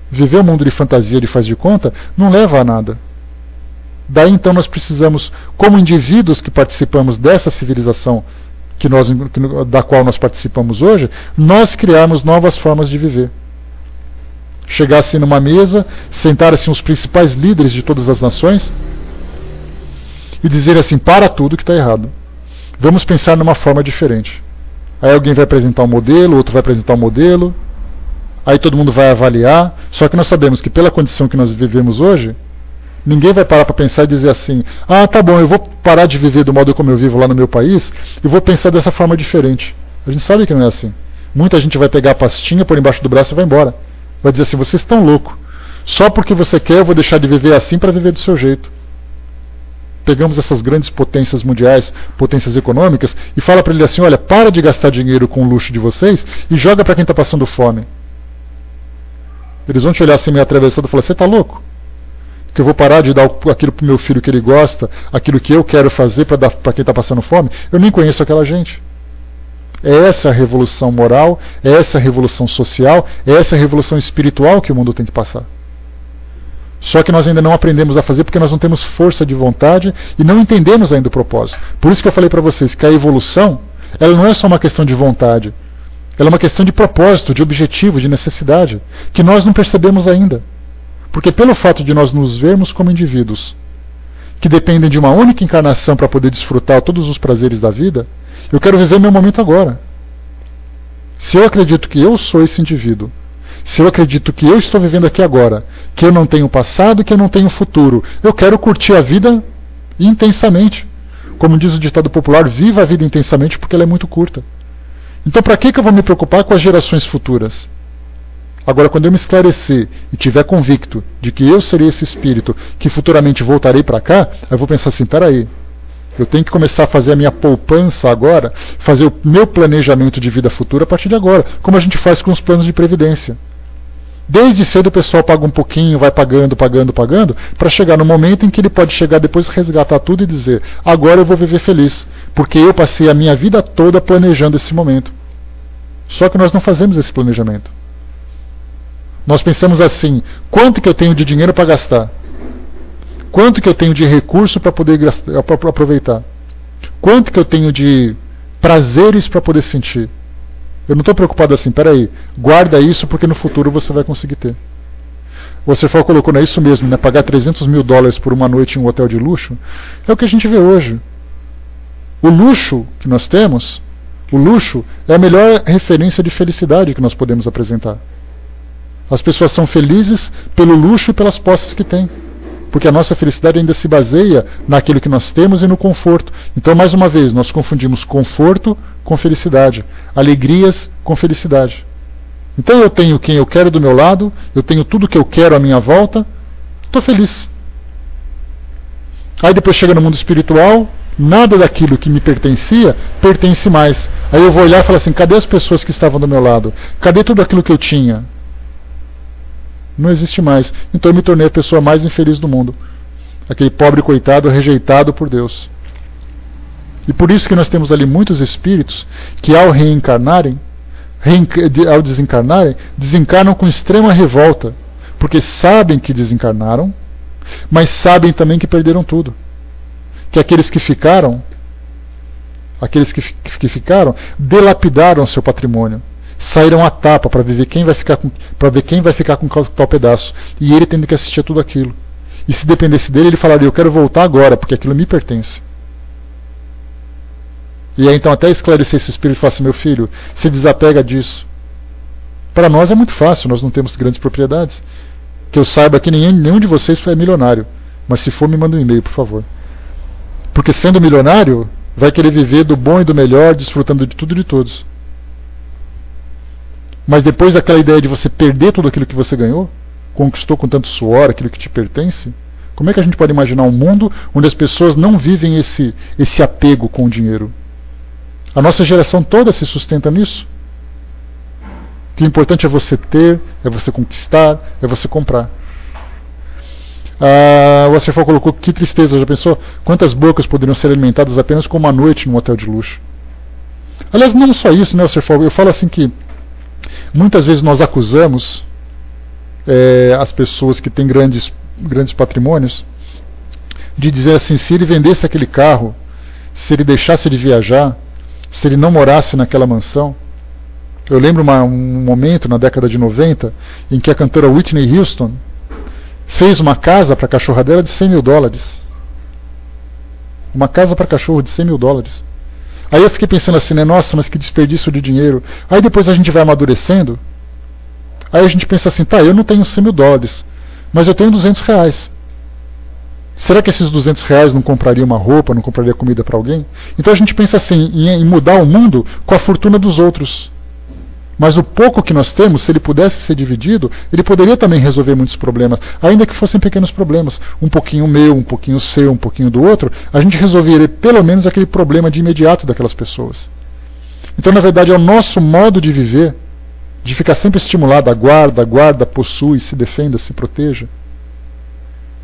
S1: Viver um mundo de fantasia, de faz de conta, não leva a nada. Daí então nós precisamos, como indivíduos que participamos dessa civilização da qual nós participamos hoje, nós criarmos novas formas de viver. Chegar assim numa mesa, sentar assim os principais líderes de todas as nações e dizer assim, para tudo que está errado. Vamos pensar numa forma diferente. Aí alguém vai apresentar um modelo, outro vai apresentar um modelo, aí todo mundo vai avaliar, só que nós sabemos que pela condição que nós vivemos hoje, ninguém vai parar para pensar e dizer assim, tá bom, eu vou parar de viver do modo como eu vivo lá no meu país e vou pensar dessa forma diferente. A gente sabe que não é assim. Muita gente vai pegar a pastinha, pôr embaixo do braço e vai embora. Vai dizer assim, vocês estão loucos. Só porque você quer, eu vou deixar de viver assim para viver do seu jeito. Pegamos essas grandes potências mundiais, potências econômicas, e fala para ele assim, olha, para de gastar dinheiro com o luxo de vocês e joga para quem está passando fome. Eles vão te olhar assim meio atravessado e falar, você está louco? Que eu vou parar de dar aquilo para o meu filho que ele gosta, aquilo que eu quero fazer para dar para quem está passando fome? Eu nem conheço aquela gente. É essa a revolução moral, é essa a revolução social, é essa a revolução espiritual que o mundo tem que passar. Só que nós ainda não aprendemos a fazer porque nós não temos força de vontade e não entendemos ainda o propósito. Por isso que eu falei para vocês que a evolução, ela não é só uma questão de vontade, ela é uma questão de propósito, de objetivo, de necessidade, que nós não percebemos ainda. Porque pelo fato de nós nos vermos como indivíduos que dependem de uma única encarnação para poder desfrutar todos os prazeres da vida, eu quero viver meu momento agora. Se eu acredito que eu sou esse indivíduo, se eu acredito que eu estou vivendo aqui agora, que eu não tenho passado, que eu não tenho futuro, eu quero curtir a vida intensamente. Como diz o ditado popular, viva a vida intensamente porque ela é muito curta. Então para que eu vou me preocupar com as gerações futuras? Agora, quando eu me esclarecer e tiver convicto de que eu serei esse espírito que futuramente voltarei para cá, eu vou pensar assim, peraí, eu tenho que começar a fazer a minha poupança agora, fazer o meu planejamento de vida futura a partir de agora, como a gente faz com os planos de previdência. Desde cedo o pessoal paga um pouquinho, vai pagando, para chegar no momento em que ele pode chegar depois, resgatar tudo e dizer, agora eu vou viver feliz, porque eu passei a minha vida toda planejando esse momento. Só que nós não fazemos esse planejamento. Nós pensamos assim, quanto que eu tenho de dinheiro para gastar? Quanto que eu tenho de recurso para poder aproveitar? Quanto que eu tenho de prazeres para poder sentir? Eu não estou preocupado assim, peraí, guarda isso porque no futuro você vai conseguir ter. Você colocou, não é isso mesmo, né? Pagar $300 mil por uma noite em um hotel de luxo, é o que a gente vê hoje. O luxo que nós temos, o luxo é a melhor referência de felicidade que nós podemos apresentar. As pessoas são felizes pelo luxo e pelas posses que têm. Porque a nossa felicidade ainda se baseia naquilo que nós temos e no conforto. Então, mais uma vez, nós confundimos conforto com felicidade, alegrias com felicidade. Então eu tenho quem eu quero do meu lado, eu tenho tudo o que eu quero à minha volta, estou feliz. Aí depois chega no mundo espiritual, nada daquilo que me pertencia pertence mais. Aí eu vou olhar e falar assim, cadê as pessoas que estavam do meu lado? Cadê tudo aquilo que eu tinha? Não existe mais. Então eu me tornei a pessoa mais infeliz do mundo. Aquele pobre coitado rejeitado por Deus. E por isso que nós temos ali muitos espíritos que ao reencarnarem, ao desencarnarem, desencarnam com extrema revolta. Porque sabem que desencarnaram, mas sabem também que perderam tudo. Que aqueles que ficaram, delapidaram seu patrimônio. Saíram à tapa para ver quem vai ficar com tal pedaço. E ele tendo que assistir a tudo aquilo. E se dependesse dele, ele falaria, eu quero voltar agora, porque aquilo me pertence. E aí então até esclarecer esse espírito e falar assim, meu filho, se desapega disso. Para nós é muito fácil, nós não temos grandes propriedades. Que eu saiba que nenhum de vocês é milionário. Mas se for, me manda um e-mail, por favor. Porque sendo milionário, vai querer viver do bom e do melhor, desfrutando de tudo e de todos. Mas depois daquela ideia de você perder tudo aquilo que você ganhou, conquistou com tanto suor, aquilo que te pertence, como é que a gente pode imaginar um mundo onde as pessoas não vivem esse apego com o dinheiro? A nossa geração toda se sustenta nisso. Que o importante é você ter, é você conquistar, é você comprar. O Acerfal colocou, que tristeza, já pensou? Quantas bocas poderiam ser alimentadas apenas com uma noite num hotel de luxo? Aliás, não só isso, né, Acerfal? Eu falo assim que muitas vezes nós acusamos as pessoas que têm grandes patrimônios de dizer assim, se ele vendesse aquele carro, se ele deixasse de viajar, se ele não morasse naquela mansão. Eu lembro um momento na década de 90 em que a cantora Whitney Houston fez uma casa para a cachorra dela de $100 mil. Uma casa para cachorro de $100 mil. Aí eu fiquei pensando assim, né? Nossa, mas que desperdício de dinheiro. Aí depois a gente vai amadurecendo. Aí a gente pensa assim, tá, eu não tenho $100 mil, mas eu tenho R$200. Será que esses R$200 não compraria uma roupa, não compraria comida para alguém? Então a gente pensa assim, em mudar o mundo com a fortuna dos outros. Mas o pouco que nós temos, se ele pudesse ser dividido, ele poderia também resolver muitos problemas, ainda que fossem pequenos problemas. Um pouquinho meu, um pouquinho seu, um pouquinho do outro, a gente resolveria pelo menos aquele problema de imediato daquelas pessoas. Então, na verdade, é o nosso modo de viver, de ficar sempre estimulado, aguarda, possui, se defenda, se proteja.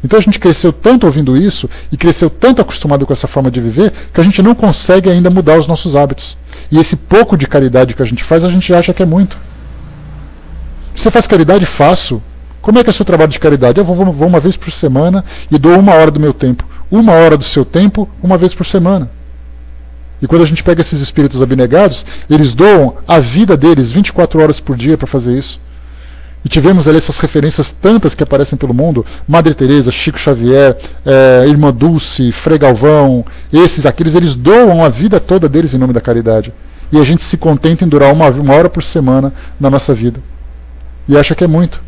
S1: Então a gente cresceu tanto ouvindo isso, e cresceu tanto acostumado com essa forma de viver, que a gente não consegue ainda mudar os nossos hábitos. E esse pouco de caridade que a gente acha que é muito. Você faz caridade? Faço. Como é que é o seu trabalho de caridade? Eu vou uma vez por semana e dou 1 hora do meu tempo. 1 hora do seu tempo, 1 vez por semana. E quando a gente pega esses espíritos abnegados, eles doam a vida deles 24 horas por dia para fazer isso. E tivemos ali essas referências tantas que aparecem pelo mundo, Madre Teresa, Chico Xavier, Irmã Dulce, Frei Galvão, aqueles, eles doam a vida toda deles em nome da caridade. E a gente se contenta em durar 1 hora por semana na nossa vida. E acha que é muito.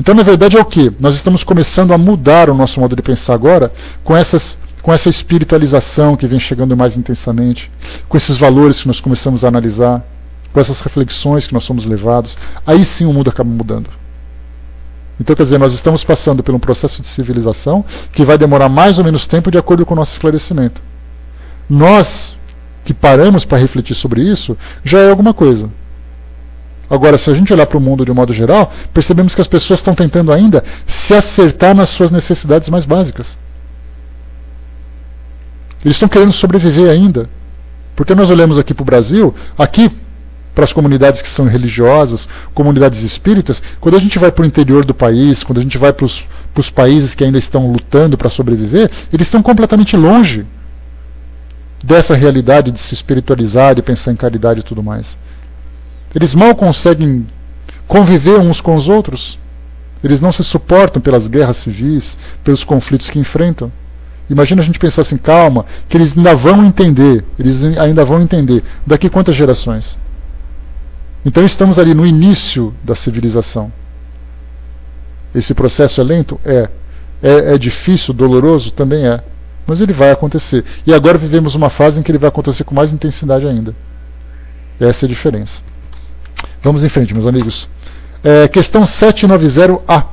S1: Então, na verdade, é o quê? Nós estamos começando a mudar o nosso modo de pensar agora com essa espiritualização que vem chegando mais intensamente, com esses valores que nós começamos a analisar, com essas reflexões que nós somos levados. Aí sim o mundo acaba mudando. Então, quer dizer, nós estamos passando por um processo de civilização que vai demorar mais ou menos tempo de acordo com o nosso esclarecimento. Nós que paramos para refletir sobre isso, já é alguma coisa. Agora, se a gente olhar para o mundo de um modo geral, percebemos que as pessoas estão tentando ainda se acertar nas suas necessidades mais básicas. Eles estão querendo sobreviver ainda. Porque nós olhamos aqui para o Brasil, aqui para as comunidades que são religiosas, comunidades espíritas, quando a gente vai para o interior do país, quando a gente vai para os países que ainda estão lutando para sobreviver, eles estão completamente longe dessa realidade de se espiritualizar, de pensar em caridade e tudo mais. Eles mal conseguem conviver uns com os outros. Eles não se suportam pelas guerras civis, pelos conflitos que enfrentam. Imagina a gente pensar assim, calma, que eles ainda vão entender, daqui quantas gerações? Então estamos ali no início da civilização. Esse processo é lento? É. É difícil, doloroso? Também é. Mas ele vai acontecer. E agora vivemos uma fase em que ele vai acontecer com mais intensidade ainda. Essa é a diferença. Vamos em frente, meus amigos. Questão 790A.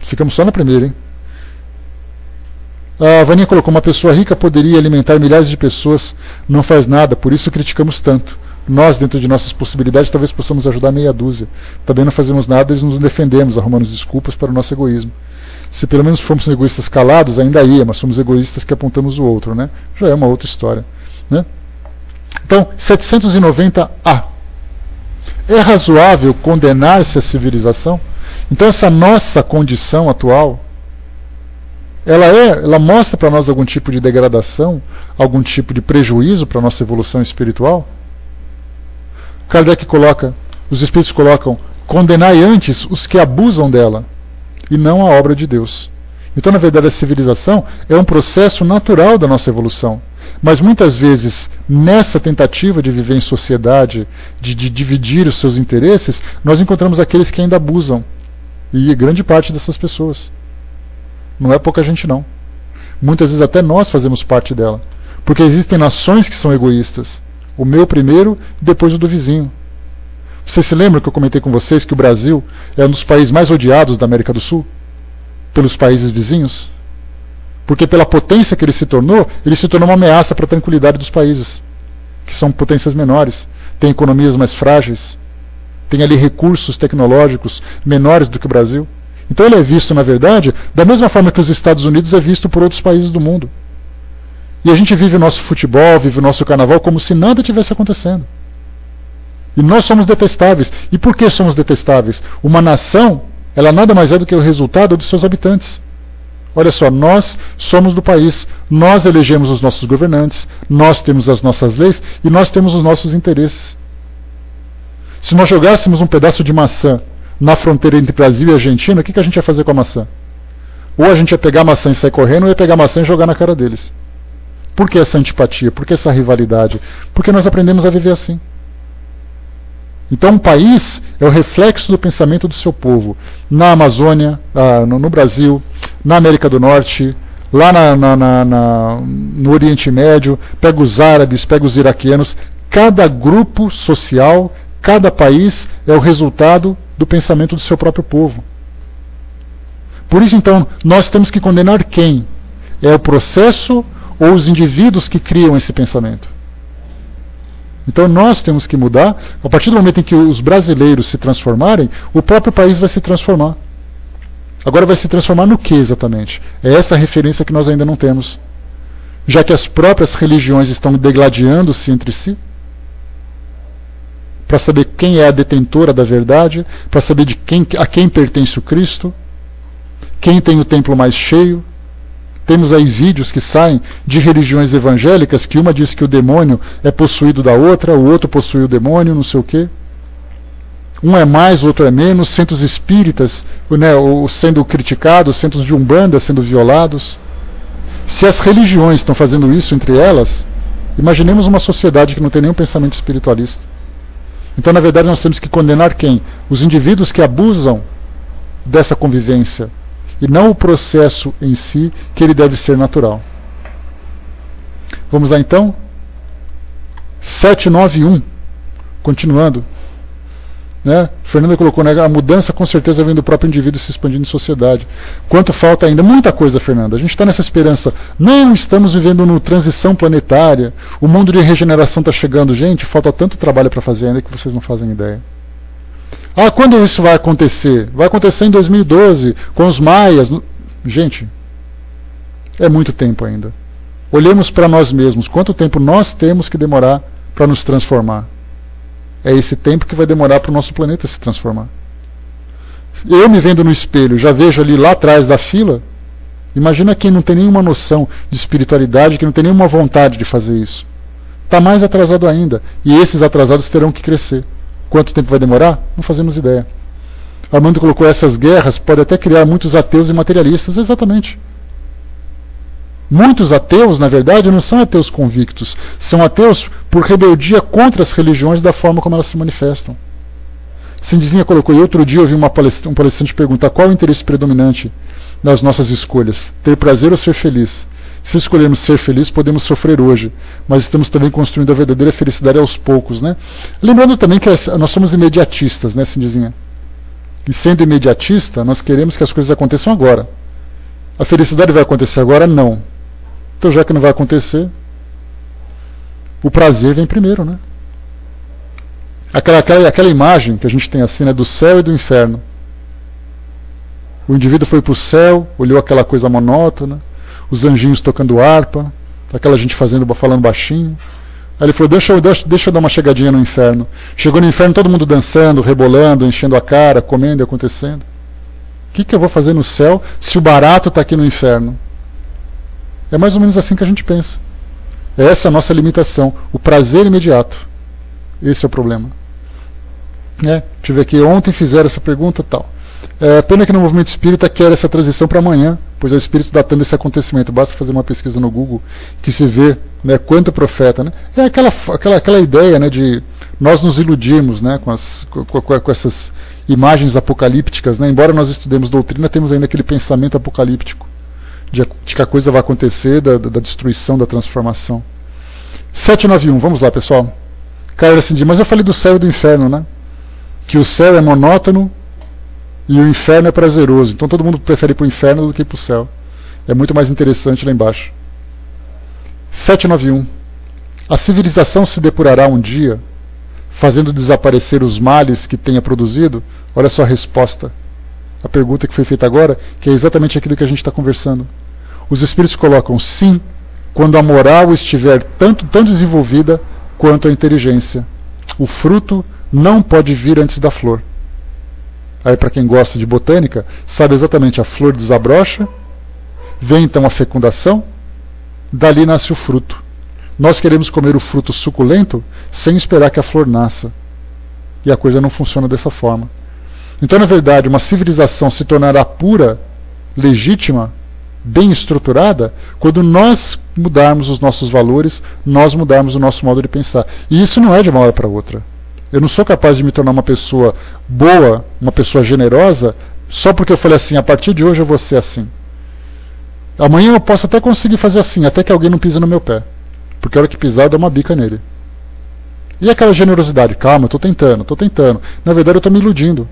S1: Ficamos só na primeira, hein? A Vaninha colocou: uma pessoa rica poderia alimentar milhares de pessoas, não faz nada, por isso criticamos tanto. Nós, dentro de nossas possibilidades, talvez possamos ajudar meia dúzia. Também não fazemos nada e nos defendemos, arrumando desculpas para o nosso egoísmo. Se pelo menos formos egoístas calados, ainda ia, mas somos egoístas que apontamos o outro, né? Já é uma outra história, né? Então, 790A. É razoável condenar-se à civilização? Então, essa nossa condição atual, ela mostra para nós algum tipo de degradação, algum tipo de prejuízo para a nossa evolução espiritual? Kardec coloca, os Espíritos colocam: condenai antes os que abusam dela, e não a obra de Deus. Então, na verdade, a civilização é um processo natural da nossa evolução. Mas muitas vezes, nessa tentativa de viver em sociedade, de dividir os seus interesses, nós encontramos aqueles que ainda abusam. E grande parte dessas pessoas. Não é pouca gente, não. Muitas vezes até nós fazemos parte dela. Porque existem nações que são egoístas. O meu primeiro, depois o do vizinho. Vocês se lembram que eu comentei com vocês que o Brasil é um dos países mais odiados da América do Sul? Pelos países vizinhos? Porque pela potência que ele se tornou uma ameaça para a tranquilidade dos países, que são potências menores, têm economias mais frágeis, têm ali recursos tecnológicos menores do que o Brasil. Então ele é visto, na verdade, da mesma forma que os Estados Unidos é visto por outros países do mundo. E a gente vive o nosso futebol, vive o nosso carnaval como se nada tivesse acontecendo. E nós somos detestáveis. E por que somos detestáveis? Uma nação, ela nada mais é do que o resultado dos seus habitantes. Olha só, nós somos do país, nós elegemos os nossos governantes, nós temos as nossas leis e nós temos os nossos interesses. Se nós jogássemos um pedaço de maçã na fronteira entre Brasil e Argentina, o que a gente ia fazer com a maçã? Ou a gente ia pegar a maçã e sair correndo, ou ia pegar a maçã e jogar na cara deles. Por que essa antipatia? Por que essa rivalidade? Porque nós aprendemos a viver assim. Então um país é o reflexo do pensamento do seu povo. Na Amazônia, no Brasil, na América do Norte, lá no Oriente Médio, pega os árabes, pega os iraquianos. Cada grupo social, cada país é o resultado do pensamento do seu próprio povo. Por isso, então, nós temos que condenar quem? É o processo ou os indivíduos que criam esse pensamento? Então nós temos que mudar. A partir do momento em que os brasileiros se transformarem, o próprio país vai se transformar. Agora vai se transformar no que exatamente? É essa a referência que nós ainda não temos. Já que as próprias religiões estão degladiando-se entre si, para saber quem é a detentora da verdade, para saber a quem pertence o Cristo, quem tem o templo mais cheio. Temos aí vídeos que saem de religiões evangélicas que uma diz que o demônio é possuído da outra, o outro possui o demônio, não sei o quê. Um é mais, o outro é menos, centros espíritas, né, sendo criticados, centros de Umbanda sendo violados. Se as religiões estão fazendo isso entre elas, imaginemos uma sociedade que não tem nenhum pensamento espiritualista. Então, na verdade, nós temos que condenar quem? Os indivíduos que abusam dessa convivência, e não o processo em si, que ele deve ser natural. Vamos lá então? 791. Continuando. Né? Fernanda colocou, né? A mudança com certeza vem do próprio indivíduo se expandindo em sociedade. Quanto falta ainda? Muita coisa, Fernanda. A gente está nessa esperança. Não estamos vivendo no transição planetária. O mundo de regeneração está chegando. Gente, falta tanto trabalho para fazer ainda que vocês não fazem ideia. Quando isso vai acontecer? Vai acontecer em 2012, com os maias. Gente, é muito tempo ainda. Olhemos para nós mesmos. Quanto tempo nós temos que demorar para nos transformar? É esse tempo que vai demorar para o nosso planeta se transformar. Eu me vendo no espelho, já vejo ali lá atrás da fila. Imagina quem não tem nenhuma noção de espiritualidade, que não tem nenhuma vontade de fazer isso. Está mais atrasado ainda. E esses atrasados terão que crescer. Quanto tempo vai demorar? Não fazemos ideia. Armando colocou: essas guerras podem até criar muitos ateus e materialistas. Exatamente. Muitos ateus, na verdade, não são ateus convictos. São ateus por rebeldia contra as religiões da forma como elas se manifestam. Cindizinha colocou, e outro dia eu ouvi um palestrante perguntar qual é o interesse predominante nas nossas escolhas, ter prazer ou ser feliz. Se escolhermos ser feliz, podemos sofrer hoje, mas estamos também construindo a verdadeira felicidade aos poucos, né? Lembrando também que nós somos imediatistas, né, Cindizinha? E sendo imediatista, nós queremos que as coisas aconteçam agora. A felicidade vai acontecer agora? Não. Então, já que não vai acontecer, o prazer vem primeiro, né? Aquela imagem que a gente tem assim, né, do céu e do inferno. O indivíduo foi para o céu, olhou aquela coisa monótona, os anjinhos tocando harpa, aquela gente falando baixinho. Aí ele falou, deixa eu dar uma chegadinha no inferno. Chegou no inferno, todo mundo dançando, rebolando, enchendo a cara, comendo e acontecendo. O que eu vou fazer no céu se o barato está aqui no inferno? É mais ou menos assim que a gente pensa. É essa a nossa limitação, o prazer imediato. Esse é o problema. Deixa eu ver aqui, ontem fizeram essa pergunta e tal. Pena que no movimento espírita quer essa transição para amanhã, pois é o espírito datando esse acontecimento. Basta fazer uma pesquisa no Google que se vê, né, quanto profeta. Né? É aquela ideia, né, de nós nos iludirmos, né, com essas imagens apocalípticas. Né? Embora nós estudemos doutrina, temos ainda aquele pensamento apocalíptico de que a coisa vai acontecer, da destruição, da transformação. 791, vamos lá, pessoal. Caio assim, mas eu falei do céu e do inferno, né? Que o céu é monótono e o inferno é prazeroso. Então todo mundo prefere ir para o inferno do que para o céu. É muito mais interessante lá embaixo. 791. A civilização se depurará um dia, fazendo desaparecer os males que tenha produzido? Olha só a resposta. A pergunta que foi feita agora, que é exatamente aquilo que a gente está conversando. Os espíritos colocam sim, quando a moral estiver tanto desenvolvida quanto a inteligência. O fruto não pode vir antes da flor. Aí, para quem gosta de botânica, sabe exatamente, a flor desabrocha, vem então a fecundação, dali nasce o fruto. Nós queremos comer o fruto suculento sem esperar que a flor nasça. E a coisa não funciona dessa forma. Então, na verdade, uma civilização se tornará pura, legítima, bem estruturada, quando nós mudarmos os nossos valores, nós mudarmos o nosso modo de pensar. E isso não é de uma hora para outra. Eu não sou capaz de me tornar uma pessoa boa, uma pessoa generosa, só porque eu falei assim, a partir de hoje eu vou ser assim. Amanhã eu posso até conseguir fazer assim, até que alguém não pise no meu pé. Porque a hora que pisar, eu dou uma bica nele. E aquela generosidade? Calma, eu estou tentando. Na verdade, eu estou me iludindo.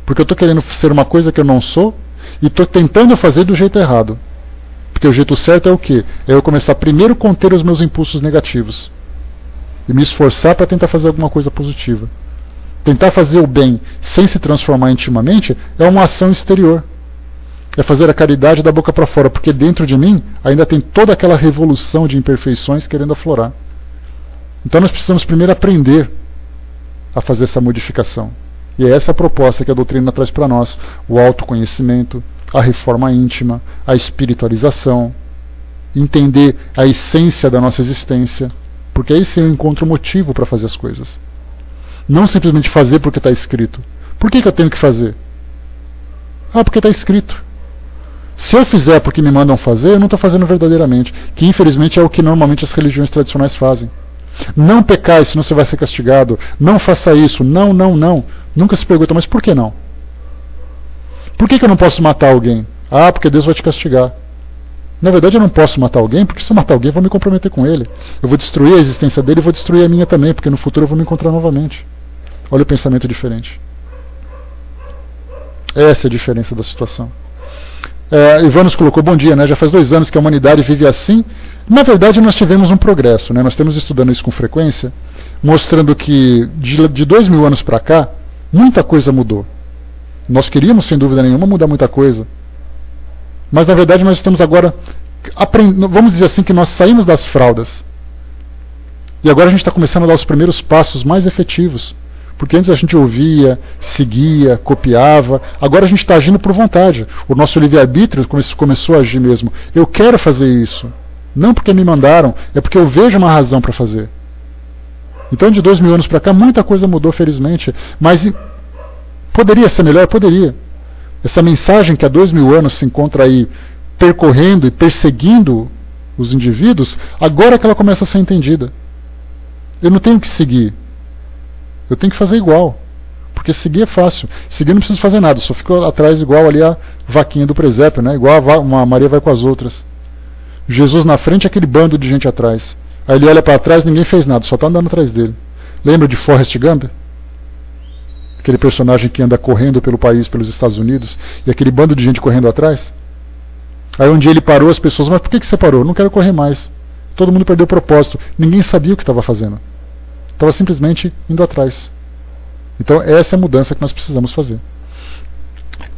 S1: Porque eu estou querendo ser uma coisa que eu não sou e estou tentando fazer do jeito errado. Porque o jeito certo é o quê? É eu começar primeiro a conter os meus impulsos negativos. E me esforçar para tentar fazer alguma coisa positiva. Tentar fazer o bem sem se transformar intimamente é uma ação exterior. É fazer a caridade da boca para fora, porque dentro de mim ainda tem toda aquela revolução de imperfeições querendo aflorar. Então nós precisamos primeiro aprender a fazer essa modificação. E é essa a proposta que a doutrina traz para nós: o autoconhecimento, a reforma íntima, a espiritualização, entender a essência da nossa existência, porque aí sim eu encontro motivo para fazer as coisas. Não simplesmente fazer porque está escrito. Por que eu tenho que fazer? Porque está escrito. Se eu fizer porque me mandam fazer, eu não estou fazendo verdadeiramente, que infelizmente é o que normalmente as religiões tradicionais fazem. Não pecai, senão você vai ser castigado. Não faça isso. Não. Nunca se pergunta, mas por que não? Por que eu não posso matar alguém? Porque Deus vai te castigar. Na verdade, eu não posso matar alguém, porque se eu matar alguém, eu vou me comprometer com ele. Eu vou destruir a existência dele e vou destruir a minha também, porque no futuro eu vou me encontrar novamente. Olha o pensamento diferente. Essa é a diferença da situação. Ivan nos colocou, bom dia, né? Já faz 2 anos que a humanidade vive assim. Na verdade, nós tivemos um progresso, né? Nós estamos estudando isso com frequência, mostrando que de 2000 anos para cá, muita coisa mudou. Nós queríamos, sem dúvida nenhuma, mudar muita coisa. Mas, na verdade, nós estamos agora, vamos dizer assim, que nós saímos das fraldas. E agora a gente está começando a dar os primeiros passos mais efetivos. Porque antes a gente ouvia, seguia, copiava. Agora a gente está agindo por vontade. O nosso livre-arbítrio começou a agir mesmo. Eu quero fazer isso. Não porque me mandaram, é porque eu vejo uma razão para fazer. Então, de 2000 anos para cá, muita coisa mudou, felizmente. Mas poderia ser melhor? Poderia. Essa mensagem que há 2000 anos se encontra aí percorrendo e perseguindo os indivíduos, agora é que ela começa a ser entendida. Eu não tenho que seguir. Eu tenho que fazer igual. Porque seguir é fácil. Seguir não precisa fazer nada, só fica atrás igual ali a vaquinha do presépio, né? Igual uma Maria vai com as outras. Jesus na frente, aquele bando de gente atrás. Aí ele olha para trás, ninguém fez nada, só está andando atrás dele. Lembra de Forrest Gump? Aquele personagem que anda correndo pelo país, pelos Estados Unidos, e aquele bando de gente correndo atrás. Aí um dia ele parou, as pessoas, mas por que você parou? Não quero correr mais. Todo mundo perdeu o propósito. Ninguém sabia o que estava fazendo. Estava simplesmente indo atrás. Então essa é a mudança que nós precisamos fazer.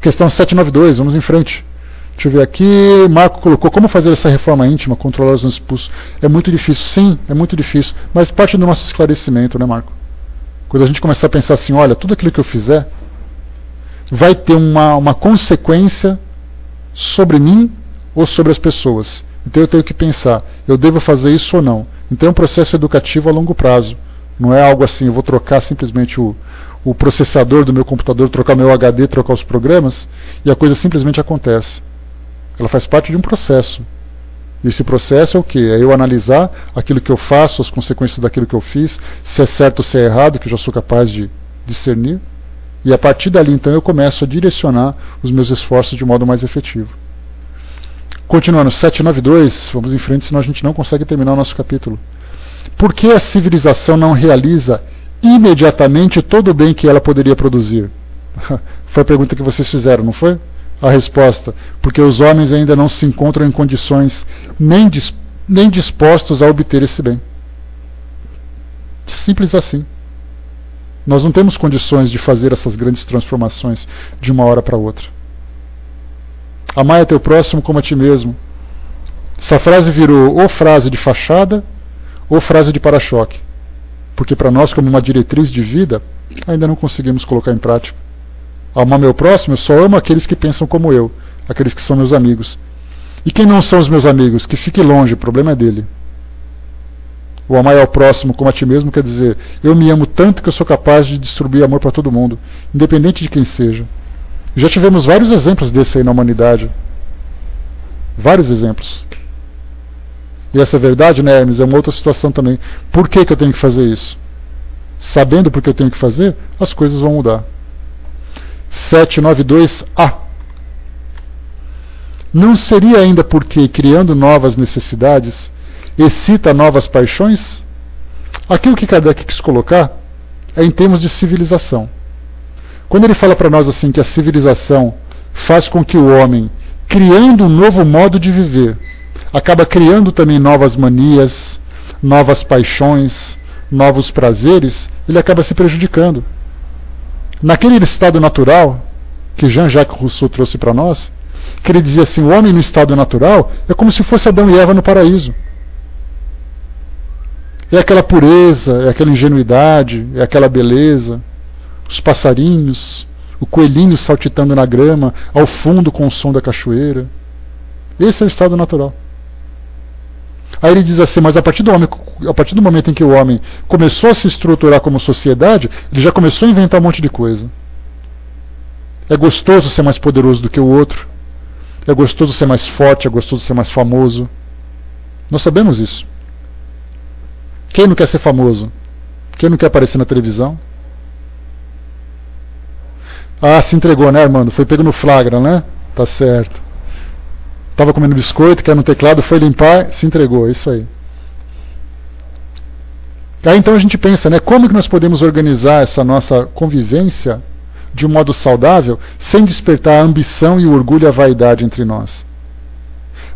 S1: Questão 792, vamos em frente. Deixa eu ver aqui, Marco colocou, como fazer essa reforma íntima, controlar os impulsos? É muito difícil, sim, é muito difícil, mas parte do nosso esclarecimento, né, Marco? Quando a gente começar a pensar assim, olha, tudo aquilo que eu fizer vai ter uma consequência sobre mim ou sobre as pessoas. Então eu tenho que pensar, eu devo fazer isso ou não? Então é um processo educativo a longo prazo. Não é algo assim, eu vou trocar simplesmente o processador do meu computador, trocar meu HD, trocar os programas, e a coisa simplesmente acontece. Ela faz parte de um processo. E esse processo é o quê? É eu analisar aquilo que eu faço, as consequências daquilo que eu fiz, se é certo ou se é errado, que eu já sou capaz de discernir. E a partir dali, então, eu começo a direcionar os meus esforços de modo mais efetivo. Continuando, 792, vamos em frente, senão a gente não consegue terminar o nosso capítulo. Por que a civilização não realiza imediatamente todo o bem que ela poderia produzir? Foi a pergunta que vocês fizeram, não foi? A resposta, porque os homens ainda não se encontram em condições nem dispostos a obter esse bem. Simples assim. Nós não temos condições de fazer essas grandes transformações de uma hora para outra. Amar é teu próximo como a ti mesmo. Essa frase virou ou frase de fachada ou frase de para-choque. Porque para nós, como uma diretriz de vida, ainda não conseguimos colocar em prática. Amar meu próximo, eu só amo aqueles que pensam como eu, aqueles que são meus amigos. E quem não são os meus amigos? Que fique longe, o problema é dele. O amar ao próximo como a ti mesmo quer dizer, eu me amo tanto que eu sou capaz de distribuir amor para todo mundo, independente de quem seja. Já tivemos vários exemplos desse aí na humanidade. Vários exemplos. E essa é verdade, né, Hermes? É uma outra situação também. Por que eu tenho que fazer isso? Sabendo por que eu tenho que fazer, as coisas vão mudar. 792A. Não seria ainda porque, criando novas necessidades, excita novas paixões? Aqui o que Kardec quis colocar é em termos de civilização. Quando ele fala para nós assim que a civilização faz com que o homem, criando um novo modo de viver, acaba criando também novas manias, novas paixões, novos prazeres, ele acaba se prejudicando. Naquele estado natural, que Jean-Jacques Rousseau trouxe para nós, que ele dizia assim, o homem no estado natural é como se fosse Adão e Eva no paraíso. É aquela pureza, é aquela ingenuidade, é aquela beleza, os passarinhos, o coelhinho saltitando na grama, ao fundo com o som da cachoeira. Esse é o estado natural. Aí ele diz assim, mas a partir do momento em que o homem começou a se estruturar como sociedade, ele já começou a inventar um monte de coisa. É gostoso ser mais poderoso do que o outro. É gostoso ser mais forte, é gostoso ser mais famoso. Nós sabemos isso. Quem não quer ser famoso? Quem não quer aparecer na televisão? Ah, se entregou, né, Armando? Foi pego no flagra, né? Tá certo. Estava comendo biscoito, caiu no teclado, foi limpar, se entregou, é isso aí. Aí então a gente pensa, né, como que nós podemos organizar essa nossa convivência de um modo saudável, sem despertar a ambição e o orgulho e a vaidade entre nós?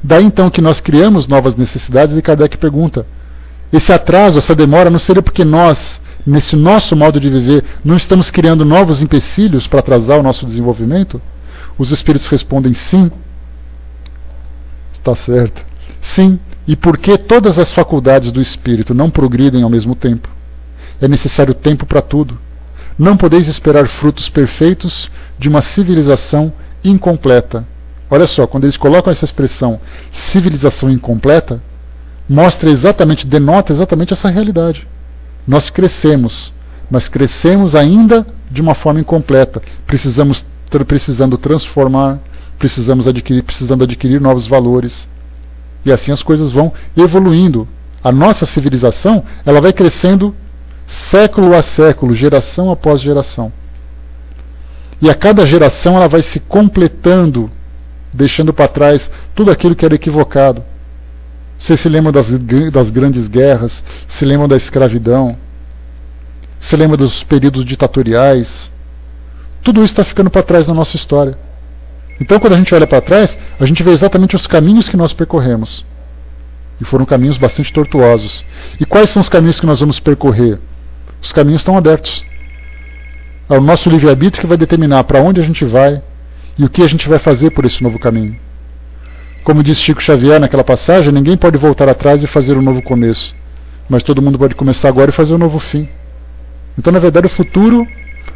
S1: Daí então que nós criamos novas necessidades e Kardec pergunta, esse atraso, essa demora, não seria porque nós, nesse nosso modo de viver, não estamos criando novos empecilhos para atrasar o nosso desenvolvimento? Os espíritos respondem sim. Está certo. Sim, e por que todas as faculdades do espírito não progridem ao mesmo tempo? É necessário tempo para tudo. Não podeis esperar frutos perfeitos de uma civilização incompleta. Olha só, quando eles colocam essa expressão civilização incompleta, denota exatamente essa realidade. Nós crescemos, mas crescemos ainda de uma forma incompleta. Precisando transformar, precisando adquirir novos valores. E assim as coisas vão evoluindo. A nossa civilização, ela vai crescendo século a século, geração após geração. E a cada geração ela vai se completando, deixando para trás tudo aquilo que era equivocado. Vocês se lembram das grandes guerras, se lembram da escravidão, se lembram dos períodos ditatoriais. Tudo isso está ficando para trás na nossa história. Então, quando a gente olha para trás, a gente vê exatamente os caminhos que nós percorremos. E foram caminhos bastante tortuosos. E quais são os caminhos que nós vamos percorrer? Os caminhos estão abertos. É o nosso livre-arbítrio que vai determinar para onde a gente vai e o que a gente vai fazer por esse novo caminho. Como disse Chico Xavier naquela passagem, ninguém pode voltar atrás e fazer um novo começo. Mas todo mundo pode começar agora e fazer um novo fim. Então, na verdade, o futuro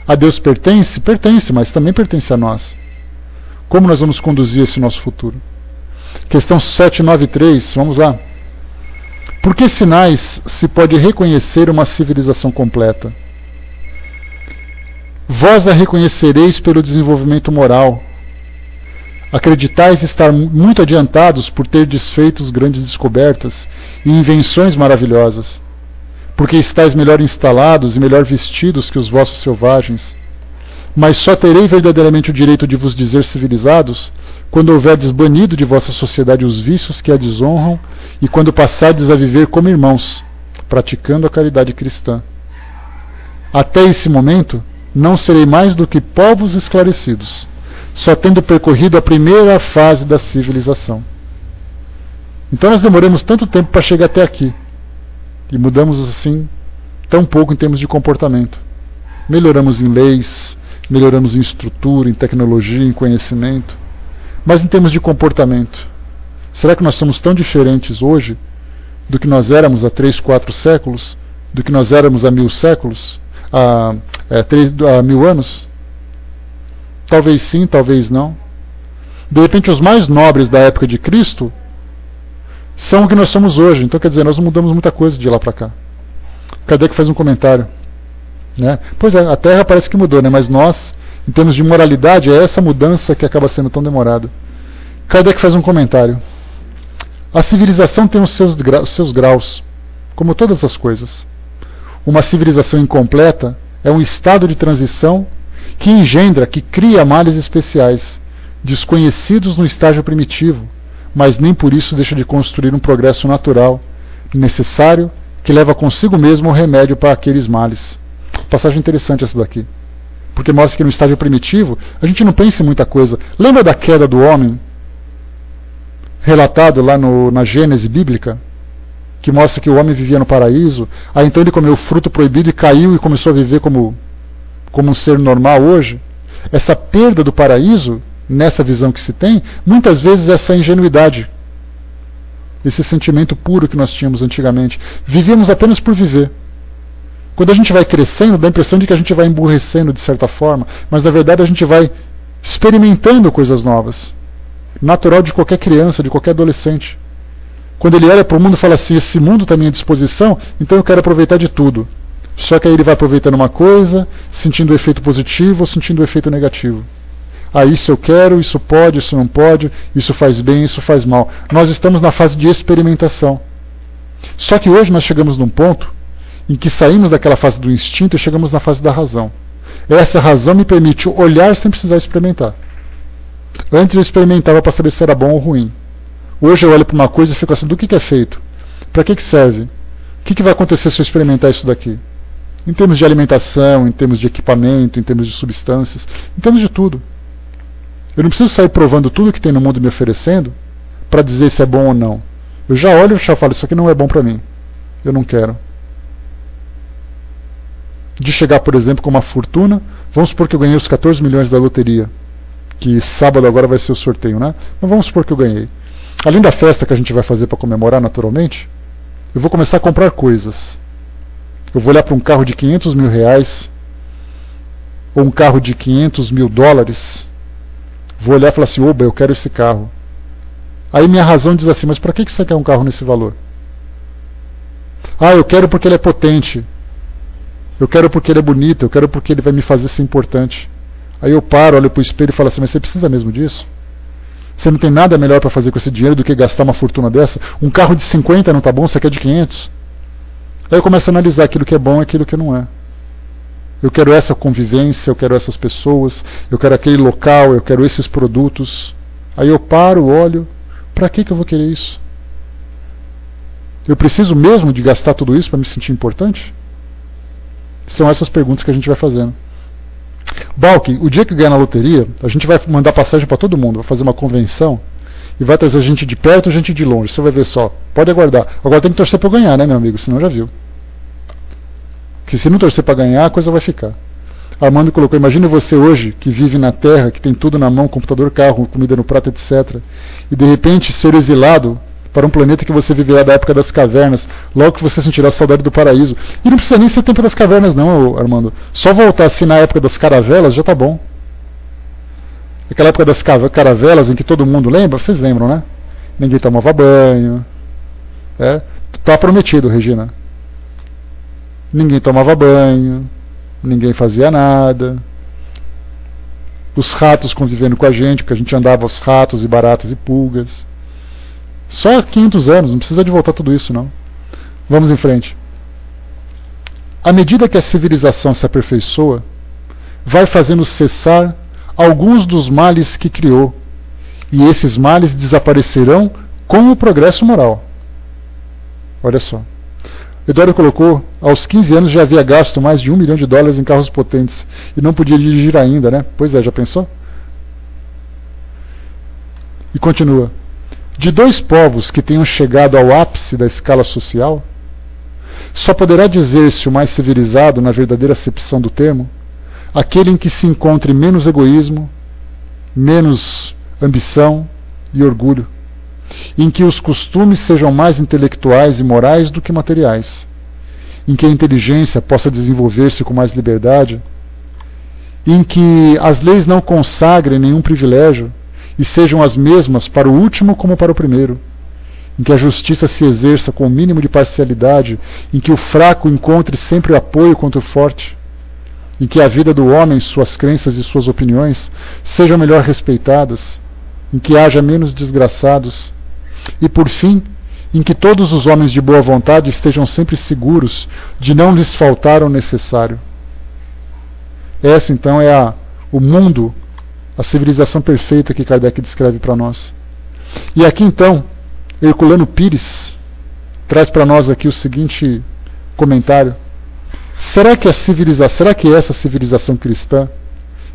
S1: a Deus pertence? Pertence, mas também pertence a nós. Como nós vamos conduzir esse nosso futuro? Questão 793, vamos lá. Por que sinais se pode reconhecer uma civilização completa? Vós a reconhecereis pelo desenvolvimento moral. Acreditais estar muito adiantados por ter desfeito grandes descobertas e invenções maravilhosas, porque estáis melhor instalados e melhor vestidos que os vossos selvagens. Mas só terei verdadeiramente o direito de vos dizer civilizados quando houverdes banido de vossa sociedade os vícios que a desonram e quando passardes a viver como irmãos, praticando a caridade cristã. Até esse momento, não serei mais do que povos esclarecidos, só tendo percorrido a primeira fase da civilização. Então nós demoramos tanto tempo para chegar até aqui, e mudamos assim tão pouco em termos de comportamento. Melhoramos em leis, melhoramos em estrutura, em tecnologia, em conhecimento, mas em termos de comportamento, será que nós somos tão diferentes hoje do que nós éramos há 3, 4 séculos, do que nós éramos há 1000 séculos, há 1000 anos? Talvez sim, talvez não. De repente os mais nobres da época de Cristo são o que nós somos hoje. Então quer dizer, nós não mudamos muita coisa de lá para cá. Kardec faz um comentário, né? Pois é, a Terra parece que mudou, né? Mas nós, em termos de moralidade, é essa mudança que acaba sendo tão demorada. Kardec faz um comentário. A civilização tem os seus graus, como todas as coisas. Uma civilização incompleta é um estado de transição que engendra, que cria males especiais, desconhecidos no estágio primitivo, mas nem por isso deixa de construir um progresso natural, necessário, que leva consigo mesmo o remédio para aqueles males. Passagem interessante essa daqui, porque mostra que no estágio primitivo a gente não pensa em muita coisa. Lembra da queda do homem, relatado lá na Gênese bíblica, que mostra que o homem vivia no paraíso, aí então ele comeu o fruto proibido e caiu e começou a viver como um ser normal hoje? Essa perda do paraíso, nessa visão que se tem, muitas vezes essa ingenuidade, esse sentimento puro que nós tínhamos antigamente. Vivíamos apenas por viver. Quando a gente vai crescendo, dá a impressão de que a gente vai emburrecendo de certa forma, mas na verdade a gente vai experimentando coisas novas. Natural de qualquer criança, de qualquer adolescente. Quando ele olha para o mundo e fala assim, esse mundo está à minha disposição, então eu quero aproveitar de tudo. Só que aí ele vai aproveitando uma coisa, sentindo o efeito positivo ou sentindo o efeito negativo. Ah, isso eu quero, isso pode, isso não pode, isso faz bem, isso faz mal. Nós estamos na fase de experimentação. Só que hoje nós chegamos num ponto em que saímos daquela fase do instinto e chegamos na fase da razão. Essa razão me permite olhar sem precisar experimentar. Antes eu experimentava para saber se era bom ou ruim. Hoje eu olho para uma coisa e fico assim, do que é feito? Para que serve? O que vai acontecer se eu experimentar isso daqui? Em termos de alimentação, em termos de equipamento, em termos de substâncias, em termos de tudo. Eu não preciso sair provando tudo que tem no mundo me oferecendo para dizer se é bom ou não. Eu já olho e já falo, isso aqui não é bom para mim. Eu não quero. De chegar, por exemplo, com uma fortuna, vamos supor que eu ganhei os 14 milhões da loteria, que sábado agora vai ser o sorteio, né? Mas vamos supor que eu ganhei. Além da festa que a gente vai fazer para comemorar naturalmente, eu vou começar a comprar coisas. Eu vou olhar para um carro de 500 mil reais, ou um carro de 500 mil dólares, vou olhar e falar assim, oba, eu quero esse carro. Aí minha razão diz assim, mas para que você quer um carro nesse valor? Ah, eu quero porque ele é potente, eu quero porque ele é bonito, eu quero porque ele vai me fazer ser importante. Aí eu paro, olho para o espelho e falo assim, mas você precisa mesmo disso? Você não tem nada melhor para fazer com esse dinheiro do que gastar uma fortuna dessa? Um carro de 50 não está bom, você quer de 500? Aí eu começo a analisar aquilo que é bom e aquilo que não é. eu quero essa convivência, eu quero essas pessoas, eu quero aquele local, eu quero esses produtos. Aí eu paro, olho, para que eu vou querer isso? Eu preciso mesmo de gastar tudo isso para me sentir importante? São essas perguntas que a gente vai fazendo. Balk, o dia que ganhar na loteria, a gente vai mandar passagem para todo mundo, vai fazer uma convenção e vai trazer gente de perto e gente de longe. Você vai ver só, pode aguardar. Agora tem que torcer para ganhar, né, meu amigo? Senão já viu. Que se não torcer para ganhar, a coisa vai ficar. Armando colocou, imagine você hoje, que vive na Terra, que tem tudo na mão, computador, carro, comida no prato, etc. E de repente ser exilado para um planeta que você viverá da época das cavernas, logo que você sentirá saudade do paraíso. E não precisa nem ser tempo das cavernas não, Armando. Só voltar assim na época das caravelas já tá bom. Aquela época das caravelas em que todo mundo lembra, vocês lembram, né? Ninguém tomava banho. Tá prometido, Regina. Ninguém tomava banho, ninguém fazia nada. Os ratos convivendo com a gente, porque a gente andava os ratos e baratas e pulgas. Só há 500 anos, não precisa de voltar tudo isso não. Vamos em frente. À medida que a civilização se aperfeiçoa, vai fazendo cessar alguns dos males que criou, e esses males desaparecerão com o progresso moral. Olha só. Eduardo colocou, aos 15 anos já havia gasto mais de $1 milhão em carros potentes e não podia dirigir ainda, né? Pois é, já pensou? E continua. De dois povos que tenham chegado ao ápice da escala social, só poderá dizer-se o mais civilizado na verdadeira acepção do termo, aquele em que se encontre menos egoísmo, menos ambição e orgulho, em que os costumes sejam mais intelectuais e morais do que materiais, em que a inteligência possa desenvolver-se com mais liberdade, em que as leis não consagrem nenhum privilégio e sejam as mesmas para o último como para o primeiro, em que a justiça se exerça com o mínimo de parcialidade, em que o fraco encontre sempre apoio contra o forte, em que a vida do homem, suas crenças e suas opiniões sejam melhor respeitadas, em que haja menos desgraçados, e por fim, em que todos os homens de boa vontade estejam sempre seguros de não lhes faltar o necessário. Essa então é o mundo, a civilização perfeita que Kardec descreve para nós. E aqui então, Herculano Pires traz para nós aqui o seguinte comentário. Será que essa civilização cristã,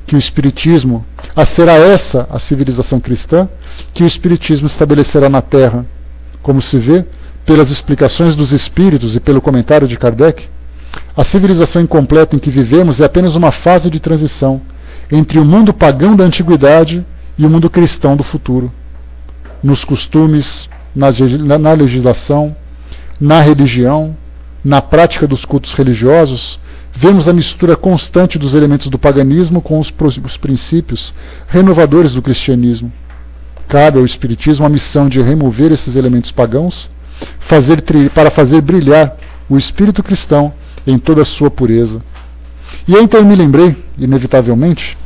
S1: que o Espiritismo, será essa a civilização cristã que o Espiritismo estabelecerá na Terra, como se vê pelas explicações dos Espíritos e pelo comentário de Kardec? A civilização incompleta em que vivemos é apenas uma fase de transição entre o mundo pagão da antiguidade e o mundo cristão do futuro. Nos costumes, na legislação, na religião, na prática dos cultos religiosos, vemos a mistura constante dos elementos do paganismo com os princípios renovadores do cristianismo. Cabe ao Espiritismo a missão de remover esses elementos pagãos para fazer brilhar o espírito cristão em toda a sua pureza. E aí então eu me lembrei, inevitavelmente,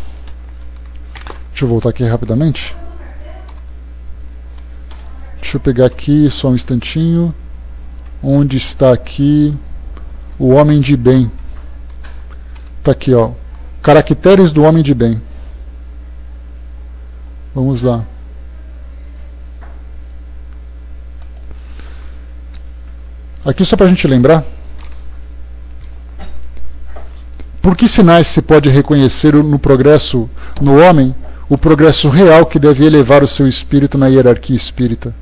S1: deixa eu voltar aqui rapidamente, deixa eu pegar aqui só um instantinho, onde está aqui o homem de bem. Está aqui, ó, caracteres do homem de bem. Vamos lá. Aqui só para a gente lembrar. Por que sinais se pode reconhecer no progresso, no homem, o progresso real que deve elevar o seu espírito na hierarquia espírita?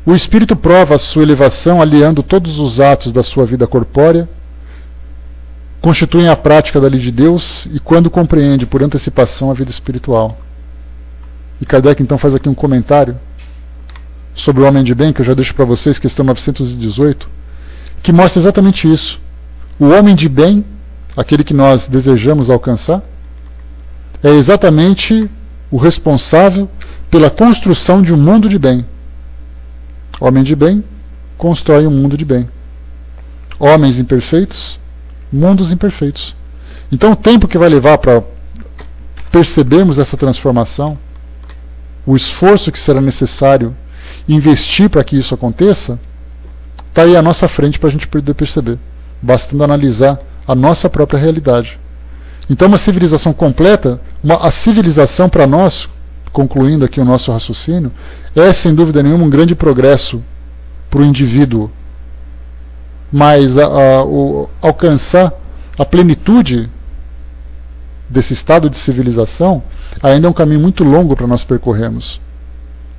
S1: O espírito prova a sua elevação aliando todos os atos da sua vida corpórea, constituem a prática da lei de Deus e quando compreende por antecipação a vida espiritual. E Kardec então faz aqui um comentário sobre o homem de bem, que eu já deixo para vocês, questão 918, que mostra exatamente isso. O homem de bem, aquele que nós desejamos alcançar, é exatamente o responsável pela construção de um mundo de bem. Homem de bem constrói um mundo de bem. Homens imperfeitos, mundos imperfeitos. Então o tempo que vai levar para percebermos essa transformação, o esforço que será necessário investir para que isso aconteça, está aí à nossa frente para a gente poder perceber, bastando analisar a nossa própria realidade. Então uma civilização completa, a civilização para nós, concluindo aqui o nosso raciocínio, é sem dúvida nenhuma um grande progresso para o indivíduo, mas alcançar a plenitude desse estado de civilização ainda é um caminho muito longo para nós percorrermos,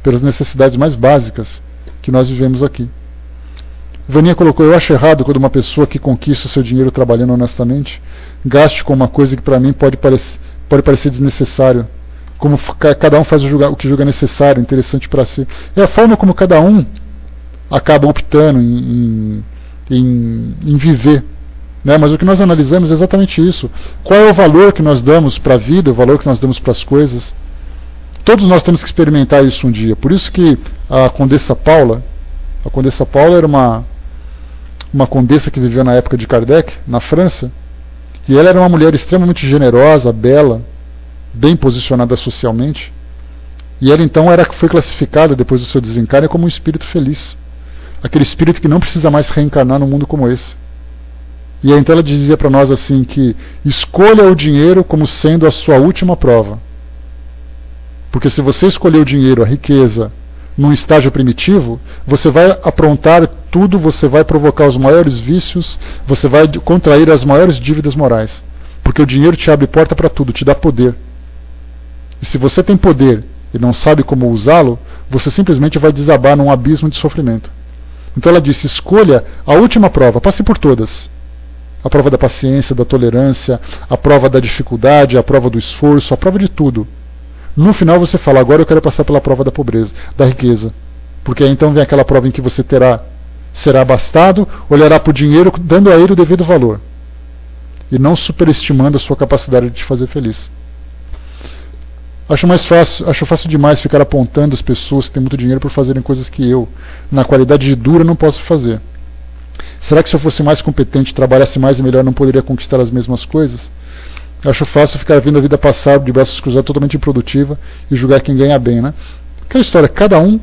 S1: pelas necessidades mais básicas que nós vivemos aqui. Vaninha colocou: eu acho errado quando uma pessoa que conquista seu dinheiro trabalhando honestamente gaste com uma coisa que para mim pode parecer desnecessário. Como cada um faz o que julga necessário, interessante para si. É a forma como cada um acaba optando em viver. Né? Mas o que nós analisamos é exatamente isso. Qual é o valor que nós damos para a vida, o valor que nós damos para as coisas? Todos nós temos que experimentar isso um dia. Por isso que a Condessa Paula era uma condessa que viveu na época de Kardec, na França, e ela era uma mulher extremamente generosa, bela, bem posicionada socialmente, e ela então foi classificada, depois do seu desencarne, como um espírito feliz, aquele espírito que não precisa mais reencarnar num mundo como esse. E aí, então ela dizia para nós assim que escolha o dinheiro como sendo a sua última prova, porque se você escolher o dinheiro, a riqueza, num estágio primitivo, você vai aprontar tudo, você vai provocar os maiores vícios, você vai contrair as maiores dívidas morais. Porque o dinheiro te abre porta para tudo, te dá poder. E se você tem poder e não sabe como usá-lo, você simplesmente vai desabar num abismo de sofrimento. Então ela disse: escolha a última prova, passe por todas. A prova da paciência, da tolerância, a prova da dificuldade, a prova do esforço, a prova de tudo. No final você fala: agora eu quero passar pela prova da pobreza, da riqueza. Porque aí então vem aquela prova em que você será abastado, olhará para o dinheiro dando a ele o devido valor. E não superestimando a sua capacidade de te fazer feliz. Acho fácil demais ficar apontando as pessoas que têm muito dinheiro por fazerem coisas que eu, na qualidade de dura, não posso fazer. Será que se eu fosse mais competente, trabalhasse mais e melhor, não poderia conquistar as mesmas coisas? Acho fácil ficar vendo a vida passar de braços cruzados, totalmente improdutiva, e julgar quem ganha bem, né? Aquela história, cada um,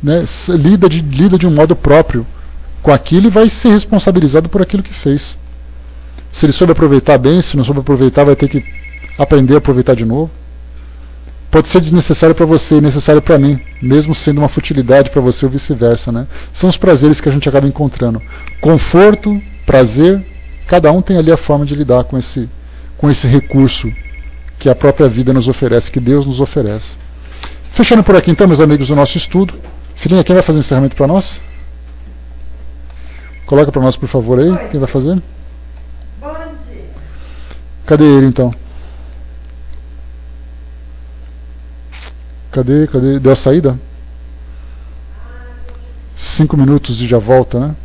S1: né, lida de um modo próprio com aquilo e vai ser responsabilizado por aquilo que fez. Se ele soube aproveitar bem, se não soube aproveitar, vai ter que aprender a aproveitar de novo. Pode ser desnecessário para você e necessário para mim, mesmo sendo uma futilidade para você ou vice-versa, né? São os prazeres que a gente acaba encontrando. Conforto, prazer, cada um tem ali a forma de lidar com esse recurso que a própria vida nos oferece, que Deus nos oferece. Fechando por aqui então, meus amigos, o nosso estudo. Filhinha, quem vai fazer o encerramento para nós? Coloca para nós, por favor, aí. Quem vai fazer? Cadê ele então? Cadê? Deu a saída? 5 minutos e já volta, né?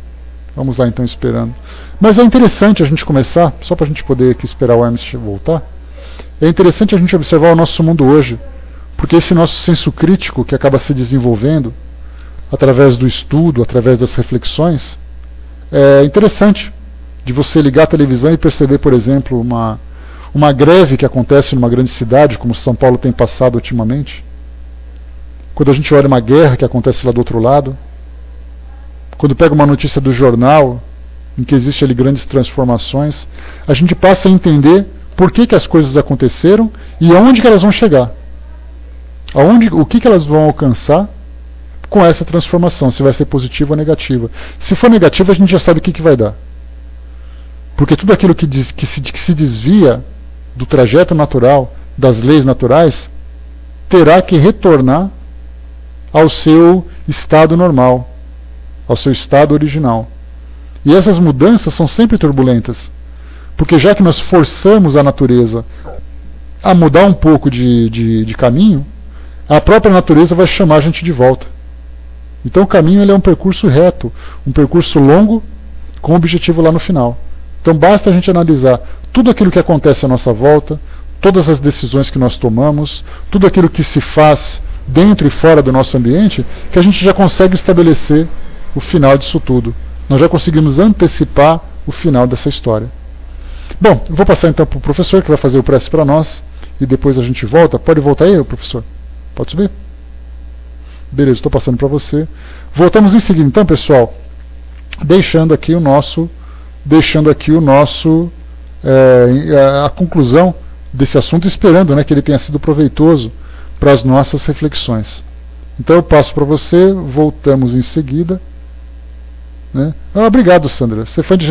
S1: Vamos lá então, esperando. Mas é interessante a gente começar, só para a gente poder aqui esperar o Hermes voltar. É interessante a gente observar o nosso mundo hoje, porque esse nosso senso crítico que acaba se desenvolvendo através do estudo, através das reflexões, é interessante de você ligar a televisão e perceber, por exemplo, uma greve que acontece numa grande cidade, como São Paulo tem passado ultimamente. Quando a gente olha uma guerra que acontece lá do outro lado, quando pega uma notícia do jornal, em que existem ali grandes transformações, a gente passa a entender por que as coisas aconteceram e aonde que elas vão chegar. O que elas vão alcançar com essa transformação, se vai ser positiva ou negativa. Se for negativa, a gente já sabe o que vai dar. Porque tudo aquilo que se desvia do trajeto natural, das leis naturais, terá que retornar ao seu estado normal, ao seu estado original. E essas mudanças são sempre turbulentas, porque já que nós forçamos a natureza a mudar um pouco de caminho, a própria natureza vai chamar a gente de volta. Então o caminho ele é um percurso reto, um percurso longo, com objetivo lá no final. Então basta a gente analisar tudo aquilo que acontece à nossa volta, todas as decisões que nós tomamos, tudo aquilo que se faz dentro e fora do nosso ambiente, que a gente já consegue estabelecer o final disso tudo. Nós já conseguimos antecipar o final dessa história. Bom, eu vou passar então para o professor, que vai fazer o prece para nós, e depois a gente volta. Pode voltar aí, professor? Pode subir? Beleza, estou passando para você. Voltamos em seguida então, pessoal, deixando aqui o nosso deixando aqui o nosso a conclusão desse assunto, esperando, né, que ele tenha sido proveitoso para as nossas reflexões. Então eu passo para você, voltamos em seguida. Né? Obrigado, Sandra. Você foi de